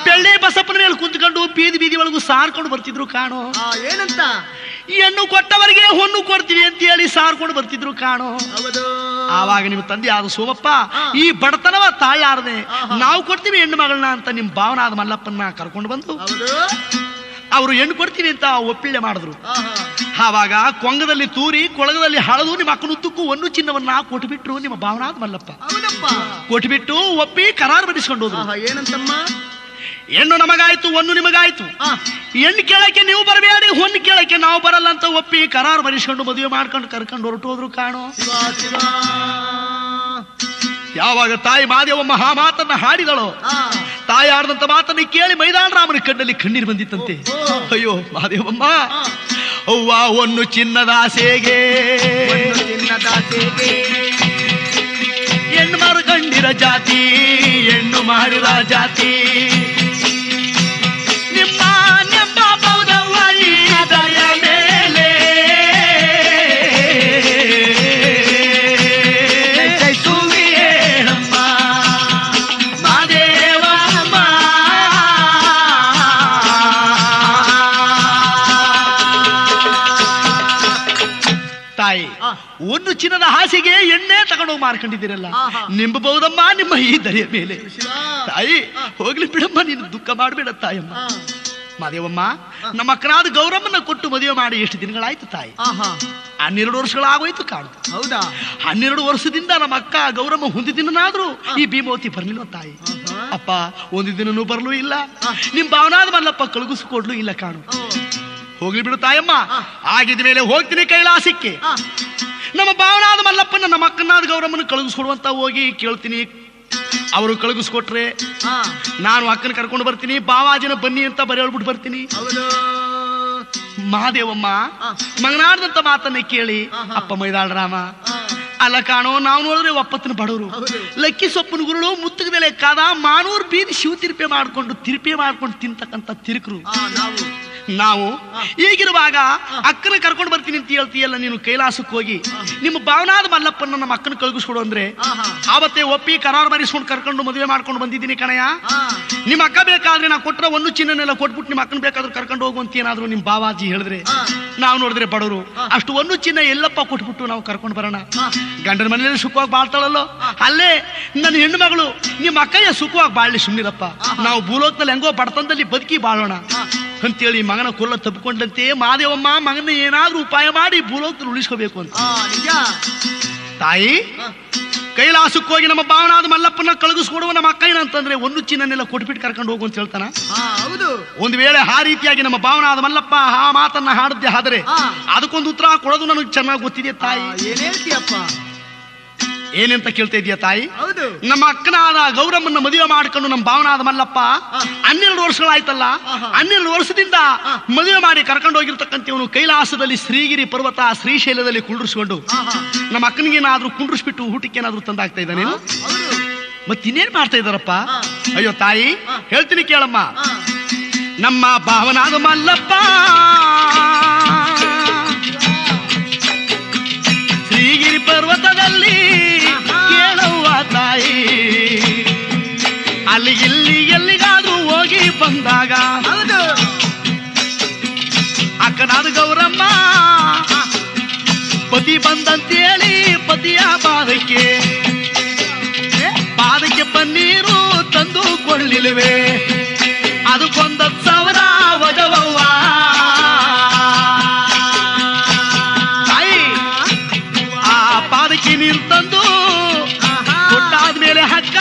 ಬೆಳ್ಳಿ ಬಸಪ್ಪನ ಮೇಲೆ ಕುಂತ್ಕೊಂಡು ಬೀದಿ ಬೀದಿ ಒಳಗೂ ಸಾರ್ಕೊಂಡು ಬರ್ತಿದ್ರು ಕಾಣು. ಏನಂತ? ಹೆಣ್ಣು ಕೊಟ್ಟವರಿಗೆ ಹೊನ್ನು ಕೊಡ್ತೀವಿ ಅಂತ ಹೇಳಿ ಸಾರ್ಕೊಂಡು ಬರ್ತಿದ್ರು ಕಾಣು. ಆವಾಗ ನಿಮ್ಮ ತಂದೆ ಆದ ಸೋಮಪ್ಪ ಈ ಬಡತನವ ತಾಳಾರದೆ ನಾವು ಕೊಡ್ತೀವಿ ಹೆಣ್ಣು ಮಗಳನ್ನ ಅಂತ ನಿಮ್ಮ ಭಾವನಾದ ಮಲ್ಲಪ್ಪನ ಕರ್ಕೊಂಡು ಬಂದು ಅವರು ಹೆಣ್ಣು ಕೊಡ್ತೀವಿ ಅಂತ ಒಪ್ಪಿಳ್ಳೆ ಮಾಡಿದ್ರು. ಆವಾಗ ಕೊಂಗದಲ್ಲಿ ತೂರಿ ಕೊಳಗದಲ್ಲಿ ಹಳದು ನಿಮ್ಮ ಅಕ್ಕನುದ್ದಕ್ಕೂ ಒಂದು ಚಿನ್ನವನ್ನ ಕೊಟ್ಟುಬಿಟ್ರು ನಿಮ್ಮ ಭಾವನಾದ ಮಲ್ಲಪ್ಪ. ಕೊಟ್ಟುಬಿಟ್ಟು ಒಪ್ಪಿ ಕರಾರು ಬಡಿಸ್ಕೊಂಡು ಹೋದ್ರು. ಏನಂತಮ್ಮ? ಹೆಣ್ಣು ನಮಗಾಯ್ತು, ಹೊನ್ನು ನಿಮಗಾಯ್ತು, ಹೆಣ್ಣು ಕೇಳಕ್ಕೆ ನೀವು ಬರಬೇಡಿ, ಹೊನ್ನು ಕೇಳಕ್ಕೆ ನಾವು ಬರಲ್ಲ ಅಂತ ಒಪ್ಪಿ ಕರಾರು ಬರಿಸ್ಕೊಂಡು ಮದುವೆ ಮಾಡ್ಕೊಂಡು ಕರ್ಕೊಂಡು ಹೊರಟೋದ್ರು ಕಾಣು. ಯಾವಾಗ ತಾಯಿ ಮಾದೇವಮ್ಮ ಆ ಮಾತನ್ನ ಹಾಡಿದಳು, ತಾಯಿ ಆಡಿದಂತ ಮಾತನ್ನ ಕೇಳಿ ಮೈದಾಳ ರಾಮನ ಕಣ್ಣಲ್ಲಿ ಕಣ್ಣೀರು ಬಂದಿತ್ತಂತೆ. ಅಯ್ಯೋ ಮಾದೇವಮ್ಮ, ಅವ್ವ ಒಂದು ಚಿನ್ನದ ಆಸೆಗೆ ಹೆಣ್ಣು ಮಾರುಕಂಡಿರ ಜಾತಿ, ಹೆಣ್ಣು ಮಾಡಿದ ಜಾತಿ, ನಿಮ್ಮ ನೆಮ್ಮ ಬೌದವ್ವ ಈ ದಯ ಮೇಲೆ ಜಯಿಸುವಿಯೇನಮ್ಮ ಮಾದೇವಮ್ಮ. ತಾಯಿ, ಒಂದು ಚಿನ್ನದ ಹಾಸಿಗೆ ಎಣ್ಣೆ ತಗೊಂಡೋಗಿ ಮಾರ್ಕೊಂಡಿದ್ದೀರಲ್ಲ, ನಿಂಬಬಹುದಮ್ಮ ನಿಮ್ಮ ಈ ದರಿಯ ಮೇಲೆ. ತಾಯಿ ಹೋಗ್ಲಿ ಬಿಡಮ್ಮ, ನೀನು ದುಃಖ ಮಾಡಬೇಡ ತಾಯಮ್ಮ. ಮಾದೇವಮ್ಮ, ನಮ್ಮ ಅಕ್ಕನಾದ ಗೌರಮ್ಮನ ಕೊಟ್ಟು ಮದುವೆ ಮಾಡಿ ಎಷ್ಟು ದಿನಗಳಾಯ್ತು ತಾಯಿ? 12 ವರ್ಷಗಳಾಗೋಯ್ತು ಕಾಣು. ಹೌದಾ? 12 ವರ್ಷದಿಂದ ನಮ್ಮ ಅಕ್ಕ ಗೌರಮ್ಮ ಒಂದು ದಿನನಾದ್ರೂ ಈ ಭೀಮವತಿ ಬರ್ಲಿಲ್ಲ ತಾಯಿ. ಅಪ್ಪ ಒಂದು ದಿನನೂ ಬರ್ಲೂ ಇಲ್ಲ, ನಿಮ್ ಭಾವನಾದ ಮಲ್ಲಪ್ಪ ಕಳಗಿಸ್ಕೊಡ್ಲು ಇಲ್ಲ ಕಾಣು. ಹೋಗ್ಲಿ ಬಿಡು ತಾಯಮ್ಮ, ಆಗಿದ ಮೇಲೆ ಹೋಗ್ತೀನಿ ಕೈಲಾಸಕ್ಕೆ. ನಮ್ಮ ಭಾವನಾದ ಮಲ್ಲಪ್ಪನ ನಮ್ಮ ಅಕ್ಕನಾದ ಗೌರಮ್ಮನ ಕಳಗಿಸ್ಕೊಡುವಂತ ಹೋಗಿ ಕೇಳ್ತೀನಿ. ಅವರು ಕಳಗಿಸ್ಕೊಟ್ರೆ ನಾನು ಅಕ್ಕನ ಕರ್ಕೊಂಡು ಬರ್ತೀನಿ, ಬಾವಾಜಿನ ಬನ್ನಿ ಅಂತ ಬರೆಯಳ್ಬಿಟ್ಟು ಬರ್ತೀನಿ. ಮಹಾದೇವಮ್ಮ ಮಗನಾಡ್ದಂತ ಮಾತನ್ನ ಕೇಳಿ ಅಪ್ಪ ಮೈದಾಳ ರಾಮ, ಅಲ್ಲ ಕಾಣೋ, ನಾವು ನೋಡಿದ್ರೆ ಒಪ್ಪತ್ತಿನ ಬಡವರು, ಲಕ್ಕಿ ಸೊಪ್ಪನ ಗುರುಳು, ಮುತ್ತದ ಮೇಲೆ ಕಾದ ಮಾನೂರ್ ಬೀದಿ ಶಿವ ತಿರುಪೆ ಮಾಡ್ಕೊಂಡು ತಿಂತಕ್ಕಂತ ತಿರುಕರು ನಾವು. ಈಗಿರುವಾಗ ಅಕ್ಕನ ಕರ್ಕೊಂಡು ಬರ್ತೀನಿ ಅಂತ ಹೇಳ್ತೀಯಲ್ಲ, ನೀನು ಕೈಲಾಸಕ್ಕೆ ಹೋಗಿ ನಿಮ್ಮ ಭಾವನಾದ ಮಲ್ಲಪ್ಪನ ನಮ್ಮ ಅಕ್ಕನ ಕಳ್ಗಿಸ್ಕೊಡು ಅಂದ್ರೆ ಆವತ್ತೇ ಒಪ್ಪಿ ಕರಾರು ಬರಿಸ್ಕೊಂಡು ಕರ್ಕೊಂಡು ಮದುವೆ ಮಾಡ್ಕೊಂಡು ಬಂದಿದ್ದೀನಿ ಕಣಯ್ಯ. ನಿಮ್ಮ ಅಕ್ಕ ಬೇಕಾದ್ರೆ ನಾ ಕೊಟ್ರ ಒಂದು ಚಿನ್ನನೆಲ್ಲ ಕೊಟ್ಬಿಟ್ಟು ನಿಮ್ಮ ಅಕ್ಕನ ಬೇಕಾದ್ರೂ ಕರ್ಕೊಂಡು ಹೋಗುವಂತ ಏನಾದ್ರು ನಿಮ್ ಬಾವಾಜಿ ಹೇಳಿದ್ರೆ, ನಾವು ನೋಡಿದ್ರೆ ಬಡವರು, ಅಷ್ಟು ಒಂದು ಚಿನ್ನ ಎಲ್ಲಪ್ಪ ಕೊಟ್ಬಿಟ್ಟು ನಾವು ಕರ್ಕೊಂಡು ಬರೋಣ? ಗಂಡನ ಮನೆಯಲ್ಲಿ ಸುಖವಾಗಿ ಬಾಳ್ತಾಳಲ್ಲೋ, ಅಲ್ಲೇ ನನ್ನ ಹೆಣ್ಣು ಮಗಳು ನಿಮ್ಮ ಅಕ್ಕಯ್ಯ ಸುಖವಾಗಿ ಬಾಳ್ಲಿ, ಸುಮ್ಮನಿರಪ್ಪ, ನಾವು ಭೂಲೋಕದಲ್ಲಿ ಹೆಂಗೋ ಬಡತನದಲ್ಲಿ ಬದುಕಿ ಬಾಳೋಣ ಅಂತೇಳಿ ಮಗನ ಕೊಲ್ಲ ತಪ್ಪಿಕೊಂಡಂತೆ ಮಾದೇವಮ್ಮ ಮಗನ ಏನಾದ್ರೂ ಉಪಾಯ ಮಾಡಿ ಭೂಲೋಕದಲ್ಲಿ ಉಳಿಸ್ಕೋಬೇಕು ಅಂತ. ತಾಯಿ ಕೈಲಾಸಕ್ಕೆ ಹೋಗಿ ನಮ್ಮ ಭಾವನಾದ ಮಲ್ಲಪ್ಪನ ಕಳಗಿಸ್ಕೊಡುವ ನಮ್ಮ ಅಕ್ಕ ಏನಂತಂದ್ರೆ ಒಂದು ಚಿನ್ನನೆಲ್ಲ ಕೊಟ್ಬಿಟ್ಟು ಕರ್ಕೊಂಡು ಹೋಗು ಅಂತ ಹೇಳ್ತಾನ. ಒಂದು ವೇಳೆ ಆ ರೀತಿಯಾಗಿ ನಮ್ಮ ಭಾವನಾದ ಮಲ್ಲಪ್ಪ ಆ ಮಾತನ್ನ ಹಾಡದ್ದೆ ಆದ್ರೆ ಅದಕ್ಕೊಂದು ಉತ್ತರ ಕೊಡೋದು ನನಗೆ ಚೆನ್ನಾಗಿ ಗೊತ್ತಿದೆ ತಾಯಿ. ಏನ್ ಹೇಳ್ತೀಯಪ್ಪ? ಏನಂತ ಕೇಳ್ತಾ ಇದೀಯ ತಾಯಿ? ನಮ್ಮ ಅಕ್ಕನಾದ ಗೌರಮ್ಮನ ಮದುವೆ ಮಾಡ್ಕೊಂಡು ನಮ್ಮ ಭಾವನಾದ ಮಲ್ಲಪ್ಪ 12 ವರ್ಷಗಳಾಯ್ತಲ್ಲ, 12 ವರ್ಷದಿಂದ ಮದುವೆ ಮಾಡಿ ಕರ್ಕೊಂಡು ಹೋಗಿರ್ತಕ್ಕಂಥವನು ಕೈಲಾಸದಲ್ಲಿ ಶ್ರೀಗಿರಿ ಪರ್ವತ ಶ್ರೀಶೈಲದಲ್ಲಿ ಕುಂಡ್ರಿಸ್ಕೊಂಡು ನಮ್ಮ ಅಕ್ಕನಿಗೇನಾದ್ರೂ ಕುಂಡ್ರಿಸ್ಬಿಟ್ಟು ಊಟಕ್ಕೆ ಏನಾದ್ರೂ ತಂದಾಗ್ತಾ ಇದ್ದಾನೆ? ಮತ್ತಿನ್ನೇನ್ ಮಾಡ್ತಾ ಇದ್ದಾರಪ್ಪ? ಅಯ್ಯೋ ತಾಯಿ ಹೇಳ್ತೀನಿ ಕೇಳಮ್ಮ. ನಮ್ಮ ಭಾವನಾದ ಮಲ್ಲಪ್ಪ ಶ್ರೀಗಿರಿ ಪರ್ವತದಲ್ಲಿ ಕೇಳುವ ತಾಯಿ, ಅಲ್ಲಿ ಇಲ್ಲಿ ಎಲ್ಲಿಗಾದ್ರೂ ಹೋಗಿ ಬಂದಾಗ ಅಕ್ಕನಾದ ಗೌರಮ್ಮ ಪತಿ ಬಂದಂತೇಳಿ ಪತಿಯ ಪಾದಕ್ಕೆ ಪನ್ನೀರು ಕೊಳ್ಳಿಲ್ವೇ ಅದಕ್ಕೊಂದ ಸಾವಿರ ವಜವವ್ವ ತಾಯಿ ಆ ಪಾದಕ್ಕೆ ನೀರು ತಂದು ಕೊಟ್ಟಾದ್ಮೇಲೆ ಹಕ್ಕ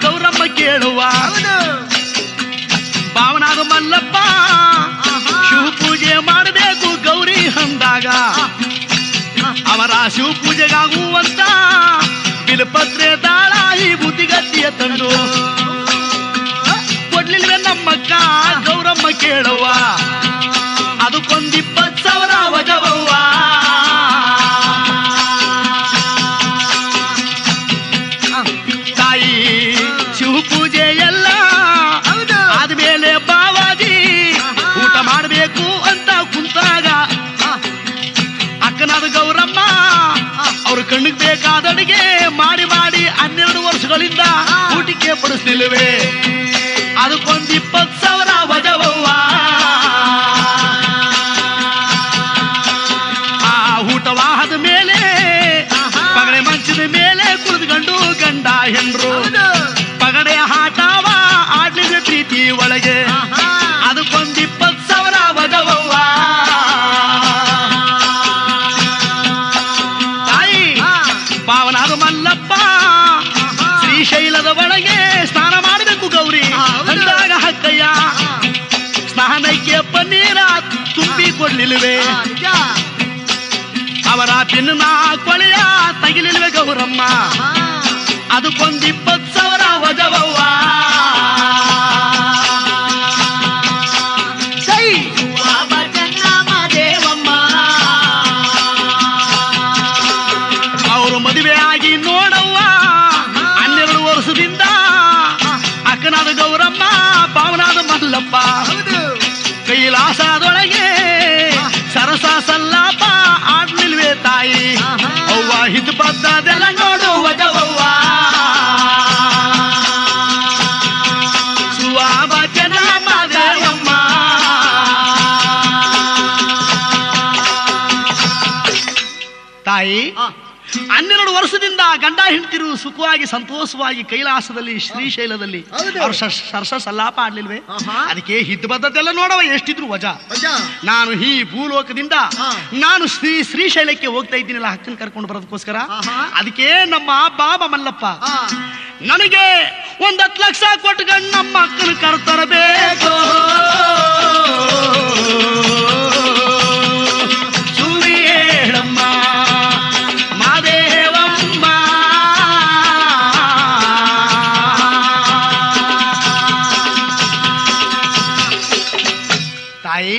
ಗೌರಮ್ಮ ಕೇಳುವ ಭಾವನಾದ ಮಲ್ಲಪ್ಪ ಶಿವ ಪೂಜೆ ಮಾಡಬೇಕು ಗೌರಿ ಅಂದಾಗ ಅವರ ಶಿವ ಪೂಜೆಗಾಗುವಂತ ಬಿಲ್ಪತ್ರೆ ದಾಳ ಈ ಬುದ್ಧಿಗತ್ತಿಯ ತಂದು ಕೊಡ್ಲಿಲ್ವೇ ನಮ್ಮಕ್ಕ ಗೌರಮ್ಮ ಕೇಳುವ ಅದಕ್ಕೊಂದು 20,000 ವಜವವ್ವ ತಾಯಿ ಶಿವ ಪೂಜೆ ಎಲ್ಲ ಆದ್ಮೇಲೆ ಬಾವಾಜಿ ಊಟ ಮಾಡಬೇಕು ಅಂತ ಕುಂತಾಗ ಅಕ್ಕನಾದ ಗೌರಮ್ಮ ಅವ್ರ ಕಣ್ಣಿಗೆ ಬೇಕಾದ ಅಡಿಗೆ ಮಾಡಿ 12 ವರ್ಷಗಳಿಂದ ಊಟಕ್ಕೆ ಪಡಿಸ್ಲಿಲ್ವೇ ಅದಕ್ಕೊಂದು 20,000 ವಜವವ್ವ ಆ ಊಟವಾದ ಮೇಲೆ ಪಗಡೆ ಮಂಚದ ಮೇಲೆ ಕುಳಿದುಕೊಂಡು ಗಂಡ ಹೆಂಡ್ರು ಪಗಡೆ ಆಟವ ಆಡ್ಲಿದ್ರೆ ಪ್ರೀತಿ ಒಳಗೆ ಅದಕ್ಕೊಂದು 20,000 ವಜವವ್ವ ತಾಯಿ ಪಾವನಾದ ಮಲ್ಲಪ್ಪ ಶ್ರೀಶೈಲದ ಒಳಗೆ ಸ್ನಾನ ಮಾಡಬೇಕು ಗೌರಿ ಅಂದಾಗ ಹಕ್ಕಯ್ಯ ಸ್ನಾನಕ್ಕೆ ಪನ್ನೀರ ತುಂಬಿ ಕೊಡ್ಲಿಲ್ವೇ ಅವರ ಪಿನ್ನ ಕೊಳೆಯ ತಗಿಲಿಲ್ವೇ ಗೌರಮ್ಮ ಅದಕ್ಕೊಂದು 20,000 ವಜವವ್ವ ಅವರು ಮದುವೆ ಆಗಿ ನೋಡವ್ವ 12 ವರ್ಷದಿಂದ ಅಕ್ಕನಾದ ಗೌರಮ್ಮ ಪಾವನಾದ ಮಲ್ಲಪ್ಪ ಕೈಲಾಸದೊಳಗೆ ಸರಸ ಸಲ್ಲಾಪ ಆಡ್ಲಿಲ್ವೇ ತಾಯಿ ಅವ್ವ ಹಿದ್ದು ಬದ್ದದೆಲ್ಲ ನೋಡು ವಜವವ್ವ ಸುವಾಬ ಚೆನ್ನಮ್ಮ ದೇವಮ್ಮ ತಾಯಿ 12 ವರ್ಷದಿಂದ ಗಂಡ ಹೆಂಡತಿರು ಸುಖವಾಗಿ ಸಂತೋಷವಾಗಿ ಕೈಲಾಸದಲ್ಲಿ ಶ್ರೀಶೈಲದಲ್ಲಿ ಅವ್ರ ಸರ್ಸ ಸಲ್ಲಾಪ ಆಡ್ಲಿಲ್ವೇ ಅದಕ್ಕೆ ಹಿದ್ದು ಬದ್ದದೆಲ್ಲ ನೋಡವ ಎಷ್ಟಿದ್ರು ವಜ ನಾನು ಈ ಭೂಲೋಕದಿಂದ ನಾನು ಶ್ರೀಶೈಲಕ್ಕೆ ಹೋಗ್ತಾ ಇದ್ದೀನಲ್ಲ ಹಕ್ಕನ್ ಕರ್ಕೊಂಡು ಬರೋದಕ್ಕೋಸ್ಕರ ಅದಕ್ಕೆ ನಮ್ಮ ಬಾಬಾ ಮಲ್ಲಪ್ಪ ನನಗೆ 10 ಲಕ್ಷ ಕೊಟ್ಕೊಂಡು ನಮ್ಮ ಅಕ್ಕನ ಕರ್ತರಬೇಕು ಸುರಿ ಹೇಳಮ್ಮ ತಾಯಿ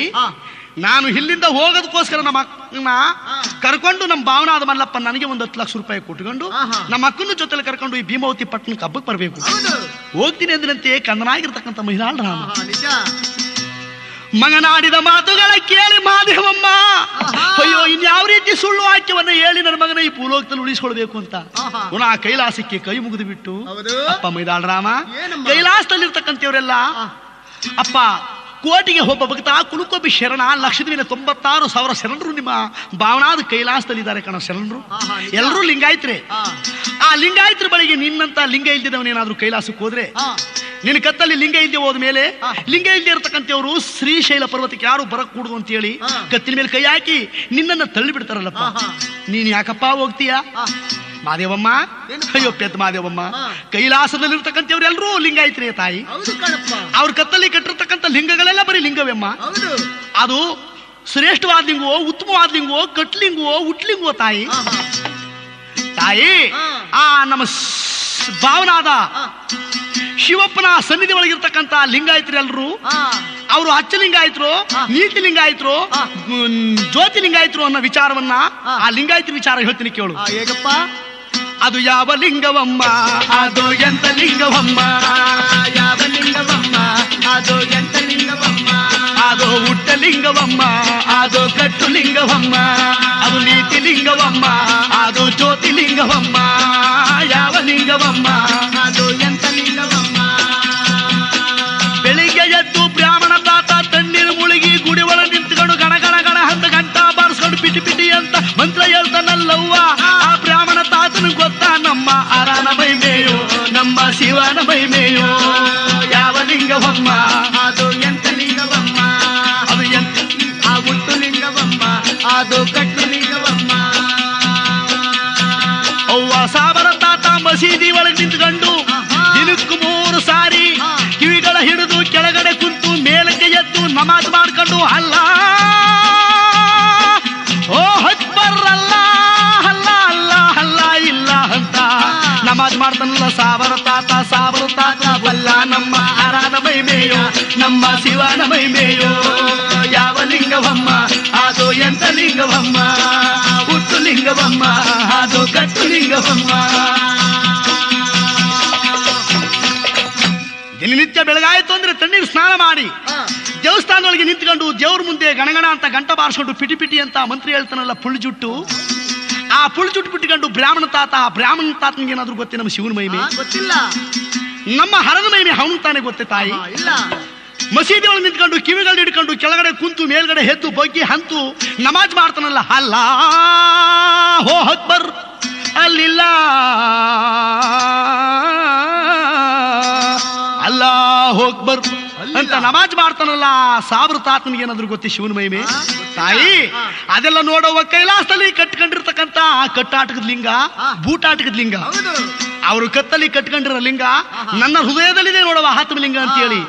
ನಾನು ಇಲ್ಲಿಂದ ಹೋಗೋದಕ್ಕೋಸ್ಕರ ನಮ್ಮ ಅಕ್ಕನ ಕರ್ಕೊಂಡು ನಮ್ಮ ಭಾವನಾದ ಮಲ್ಲಪ್ಪ ನನಗೆ 10 ಲಕ್ಷ ರೂಪಾಯಿ ಕೊಟ್ಕೊಂಡು ನಮ್ಮ ಅಕ್ಕನ ಜೊತೆಲಿ ಕರ್ಕೊಂಡು ಈ ಭೀಮಾವತಿ ಪಟ್ಟಣಕ್ಕೆ ಹಬ್ಬಕ್ಕೆ ಬರಬೇಕು ಹೋಗ್ತೀನಿ ಅಂದ್ರಂತೆ ಕಂದನಾಗಿರ್ತಕ್ಕಂಥ ಮಹಿಳಾಳ ರಾಮ ಮಗನಾಡಿದ ಮಾತುಗಳ ಕೇಳಿ ಮಾದೇವಮ್ಮ ಅಯ್ಯೋ ಇನ್ಯಾವ ರೀತಿ ಸುಳ್ಳು ವಾಕ್ಯವನ್ನ ಹೇಳಿ ನನ್ನ ಮಗನ ಈ ಭೂಲೋಕದಲ್ಲಿ ಉಳಿಸ್ಕೊಳ್ಬೇಕು ಅಂತ ಪುನಃ ಕೈಲಾಸಕ್ಕೆ ಕೈ ಮುಗಿದು ಬಿಟ್ಟು ಅಪ್ಪ ಮೈದಾಳ ರಾಮ ಕೈಲಾಸದಲ್ಲಿರ್ತಕ್ಕಂಥವ್ರೆಲ್ಲ ಅಪ್ಪ ಕೋಟಿಗೆ ಒಬ್ಬ ಭಕ್ತ ಕುಲುಕೊಬ್ಬಿ ಶರಣ 1,96,000 ಶರಣರು ನಿಮ್ಮ ಭಾವನಾದ ಕೈಲಾಸದಲ್ಲಿದ್ದಾರೆ ಕಣ ಶರಣರು ಎಲ್ಲರೂ ಲಿಂಗಾಯತ್ರೆ ಆ ಲಿಂಗಾಯತ್ರ ಬಳಿಗೆ ನಿನ್ನಂತ ಲಿಂಗ ಇಲ್ದಿದವನೇನಾದ್ರೂ ಕೈಲಾಸಕ್ಕೆ ಹೋದ್ರೆ ನಿನ್ನ ಕತ್ತಲ್ಲಿ ಲಿಂಗ ಇಲ್ದೆ ಹೋದ ಮೇಲೆ ಲಿಂಗ ಇಲ್ದೇ ಇರತಕ್ಕಂಥವ್ರು ಶ್ರೀಶೈಲ ಪರ್ವತಕ್ಕೆ ಯಾರು ಬರಕ್ ಕೂಡುದು ಅಂತ ಹೇಳಿ ಕತ್ತಿನ ಮೇಲೆ ಕೈ ಹಾಕಿ ನಿನ್ನನ್ನು ತಳ್ಳಿ ಬಿಡ್ತಾರಲ್ಲಪ್ಪ ನೀನ್ ಯಾಕಪ್ಪ ಹೋಗ್ತೀಯ ಮಾದೇವಮ್ಮ ಅಯ್ಯೋ ಪೆದ್ದ ಮಾದೇವಮ್ಮ ಕೈಲಾಸದಲ್ಲಿರ್ತಕ್ಕಂಥವ್ರು ಎಲ್ಲರೂ ಲಿಂಗಾಯತ್ರಿ ತಾಯಿ ಅವ್ರ ಕತ್ತಲ್ಲಿ ಕಟ್ಟಿರ್ತಕ್ಕಂಥ ಲಿಂಗಗಳೆಲ್ಲ ಬರೀ ಲಿಂಗವೆಮ್ಮ ಅದು ಶ್ರೇಷ್ಠವಾದ ಲಿಂಗವೋ ಉತ್ತಮವಾದ ಲಿಂಗವೋ ಕಟ್ಲಿಂಗವೋ ಉಟ್ಲಿಂಗವೋ ತಾಯಿ ತಾಯಿ ಆ ನಮ್ಮ ಭಾವನಾದ ಶಿವಪ್ಪನ ಸನ್ನಿಧಿ ಒಳಗಿರ್ತಕ್ಕಂಥ ಲಿಂಗಾಯತ್ರಿ ಎಲ್ರು ಅವರು ಅಚ್ಚಲಿಂಗಾಯತ್ರು ನೀತಿ ಲಿಂಗಾಯತ್ರು ಜ್ಯೋತಿ ಲಿಂಗಾಯತ್ರು ಅನ್ನೋ ವಿಚಾರವನ್ನ ಆ ಲಿಂಗಾಯತ್ರಿ ವಿಚಾರ ಹೇಳ್ತೀನಿ ಕೇಳು ಹೇಗಪ್ಪ ಅದು ಯಾವ ಲಿಂಗವಮ್ಮ ಅದು ಎಂತ ಲಿಂಗವಮ್ಮ ಯಾವ ಲಿಂಗವಮ್ಮ ಅದು ಎಂತ ಲಿಂಗವಮ್ಮ ಅದು ಹುಟ್ಟ ಲಿಂಗವಮ್ಮ ಅದು ಕಟ್ಟು ಲಿಂಗವಮ್ಮ ಅದು ನೀತಿ ಲಿಂಗವಮ್ಮ ಅದು ಜ್ಯೋತಿ ಲಿಂಗವಮ್ಮ ಯಾವ ಲಿಂಗವಮ್ಮ ಅದು ಎಂತ ಲಿಂಗವಮ್ಮ ಬೆಳಿಗ್ಗೆ ಎದ್ದು ಬ್ರಾಹ್ಮಣ ತಾತ ತಣ್ಣೀರು ಮುಳುಗಿ ಗುಡಿ ಒಳ ನಿಂತ್ಕೊಂಡು ಗಣ ಗಣ ಗಣ ಅಂತ ಗಂಟಾ ಬಾರಿಸ್ಕೊಂಡು ಪಿಟಿ ಪಿಟಿ ಅಂತ ಮಂತ್ರ ಹೇಳ್ತಾನಲ್ಲವ್ವ ಆ ಬ್ರಾಹ್ಮಣ ತಾತನ ಗೊತ್ತಾ ನಮ್ಮ ಅರನ ಮೈಮೇಯೋ ನಮ್ಮ ಶಿವನ ಮೈಮೇಯೋ ಯಾವ ಅದು ಕಟ್ಟು ಲಿಂಗವಮ್ಮ. ಅವ್ವ ಸಾಬರ ತಾತ ಮಸೀದಿ ಒಳಗೆ ನಿಂತ್ಕೊಂಡು ದಿನಕ್ಕೂ 3 ಸಾರಿ ಕಿವಿಗಳ ಹಿಡಿದು ಕೆಳಗಡೆ ಕುಂತು ಮೇಲಕ್ಕೆ ಎದ್ದು ನಮಾಜ್ ಮಾಡ್ಕೊಂಡು ಅಲ್ಲ ಓ ಅಕ್ಬರ್ ಅಲ್ಲ ಅಲ್ಲ ಅಲ್ಲ ಅಲ್ಲ ಇಲ್ಲ ಅಂತ ನಮಾಜ್ ಮಾಡ್ತಾನಲ್ಲ ಸಾಬರ ತಾತ ಬಲ್ಲ ನಮ್ಮ ಹರಾನ ಮೈಮೇಯೋ ನಮ್ಮ ಶಿವನ ಮೈಮೇಯೋ. ಯಾವ ಲಿಂಗವಮ್ಮ ಅದು ಎಂತ ಲಿಂಗವಮ್ಮ, ಹುಟ್ಟು ಲಿಂಗವಮ್ಮ ಅದು ಕಟ್ಟು ಲಿಂಗವಮ್ಮ. ದಿನನಿತ್ಯ ಬೆಳಗಾಯಿತು ಅಂದ್ರೆ ತಣ್ಣೀರು ಸ್ನಾನ ಮಾಡಿ ದೇವಸ್ಥಾನದೊಳಗೆ ನಿಂತ್ಕೊಂಡು ದೇವ್ರ ಮುಂದೆ ಗಣಗಣ ಅಂತ ಗಂಟ ಬಾರಿಸ್ಕೊಂಡು ಪಿಟಿ ಪಿಟಿ ಅಂತ ಮಂತ್ರಿ ಹೇಳ್ತಾನಲ್ಲ ಪುಳ್ಳು ಜುಟ್ಟು, ಆ ಪುಳ್ಳು ಜುಟ್ಟು ಬಿಟ್ಟುಕೊಂಡು ಬ್ರಾಹ್ಮಣ ತಾತನಿಗೆ ಏನಾದ್ರು ಗೊತ್ತೇ ನಮ್ಮ ಶಿವನ ಮಹಿಮೆ ಗೊತ್ತಿಲ್ಲ, ನಮ್ಮ ಹರದ ಮಹಿಮೆ ಅವನು ತಾನೇ ಗೊತ್ತೇ ತಾಯಿ. ಇಲ್ಲ ಮಸೀದಿ ಒಳಗೆ ನಿಂತ್ಕೊಂಡು ಕಿವಿಗಳು ಹಿಡ್ಕೊಂಡು ಕೆಳಗಡೆ ಕುಂತು ಮೇಲ್ಗಡೆ ಎದ್ದು ಬಗ್ಗಿ ಹಂತು ನಮಾಜ್ ಮಾಡ್ತಾನಲ್ಲ ಅಲ್ಲ ಹೋ ಅಕ್ಬರ್ ಅಲ್ಲಿಲ್ಲ ಅಲ್ಲಾಹು ಅಕ್ಬರ್ ಅಂತ ನಮಾಜ್ ಮಾಡ್ತಾನಲ್ಲ ಸಾಬ್ರ ತಾತನಿಗೆ ಏನಾದ್ರು ಗೊತ್ತಿ ಶಿವನ ಮಹಿಮೆ ತಾಯಿ. ಅದೆಲ್ಲ ನೋಡುವ ಕೈಲಾಸದಲ್ಲಿ ಕಟ್ಕೊಂಡಿರ್ತಕ್ಕಂತ ಕಟ್ಟಾಟಕದ ಲಿಂಗ, ಬೂಟಾಟಕದ ಲಿಂಗ, ಅವರು ಕತ್ತಲ್ಲಿ ಕಟ್ಕೊಂಡಿರೋ ಲಿಂಗ ನನ್ನ ಹೃದಯದಲ್ಲಿದೆ ನೋಡುವ ಆತ್ಮ ಲಿಂಗ ಅಂತ ಹೇಳಿ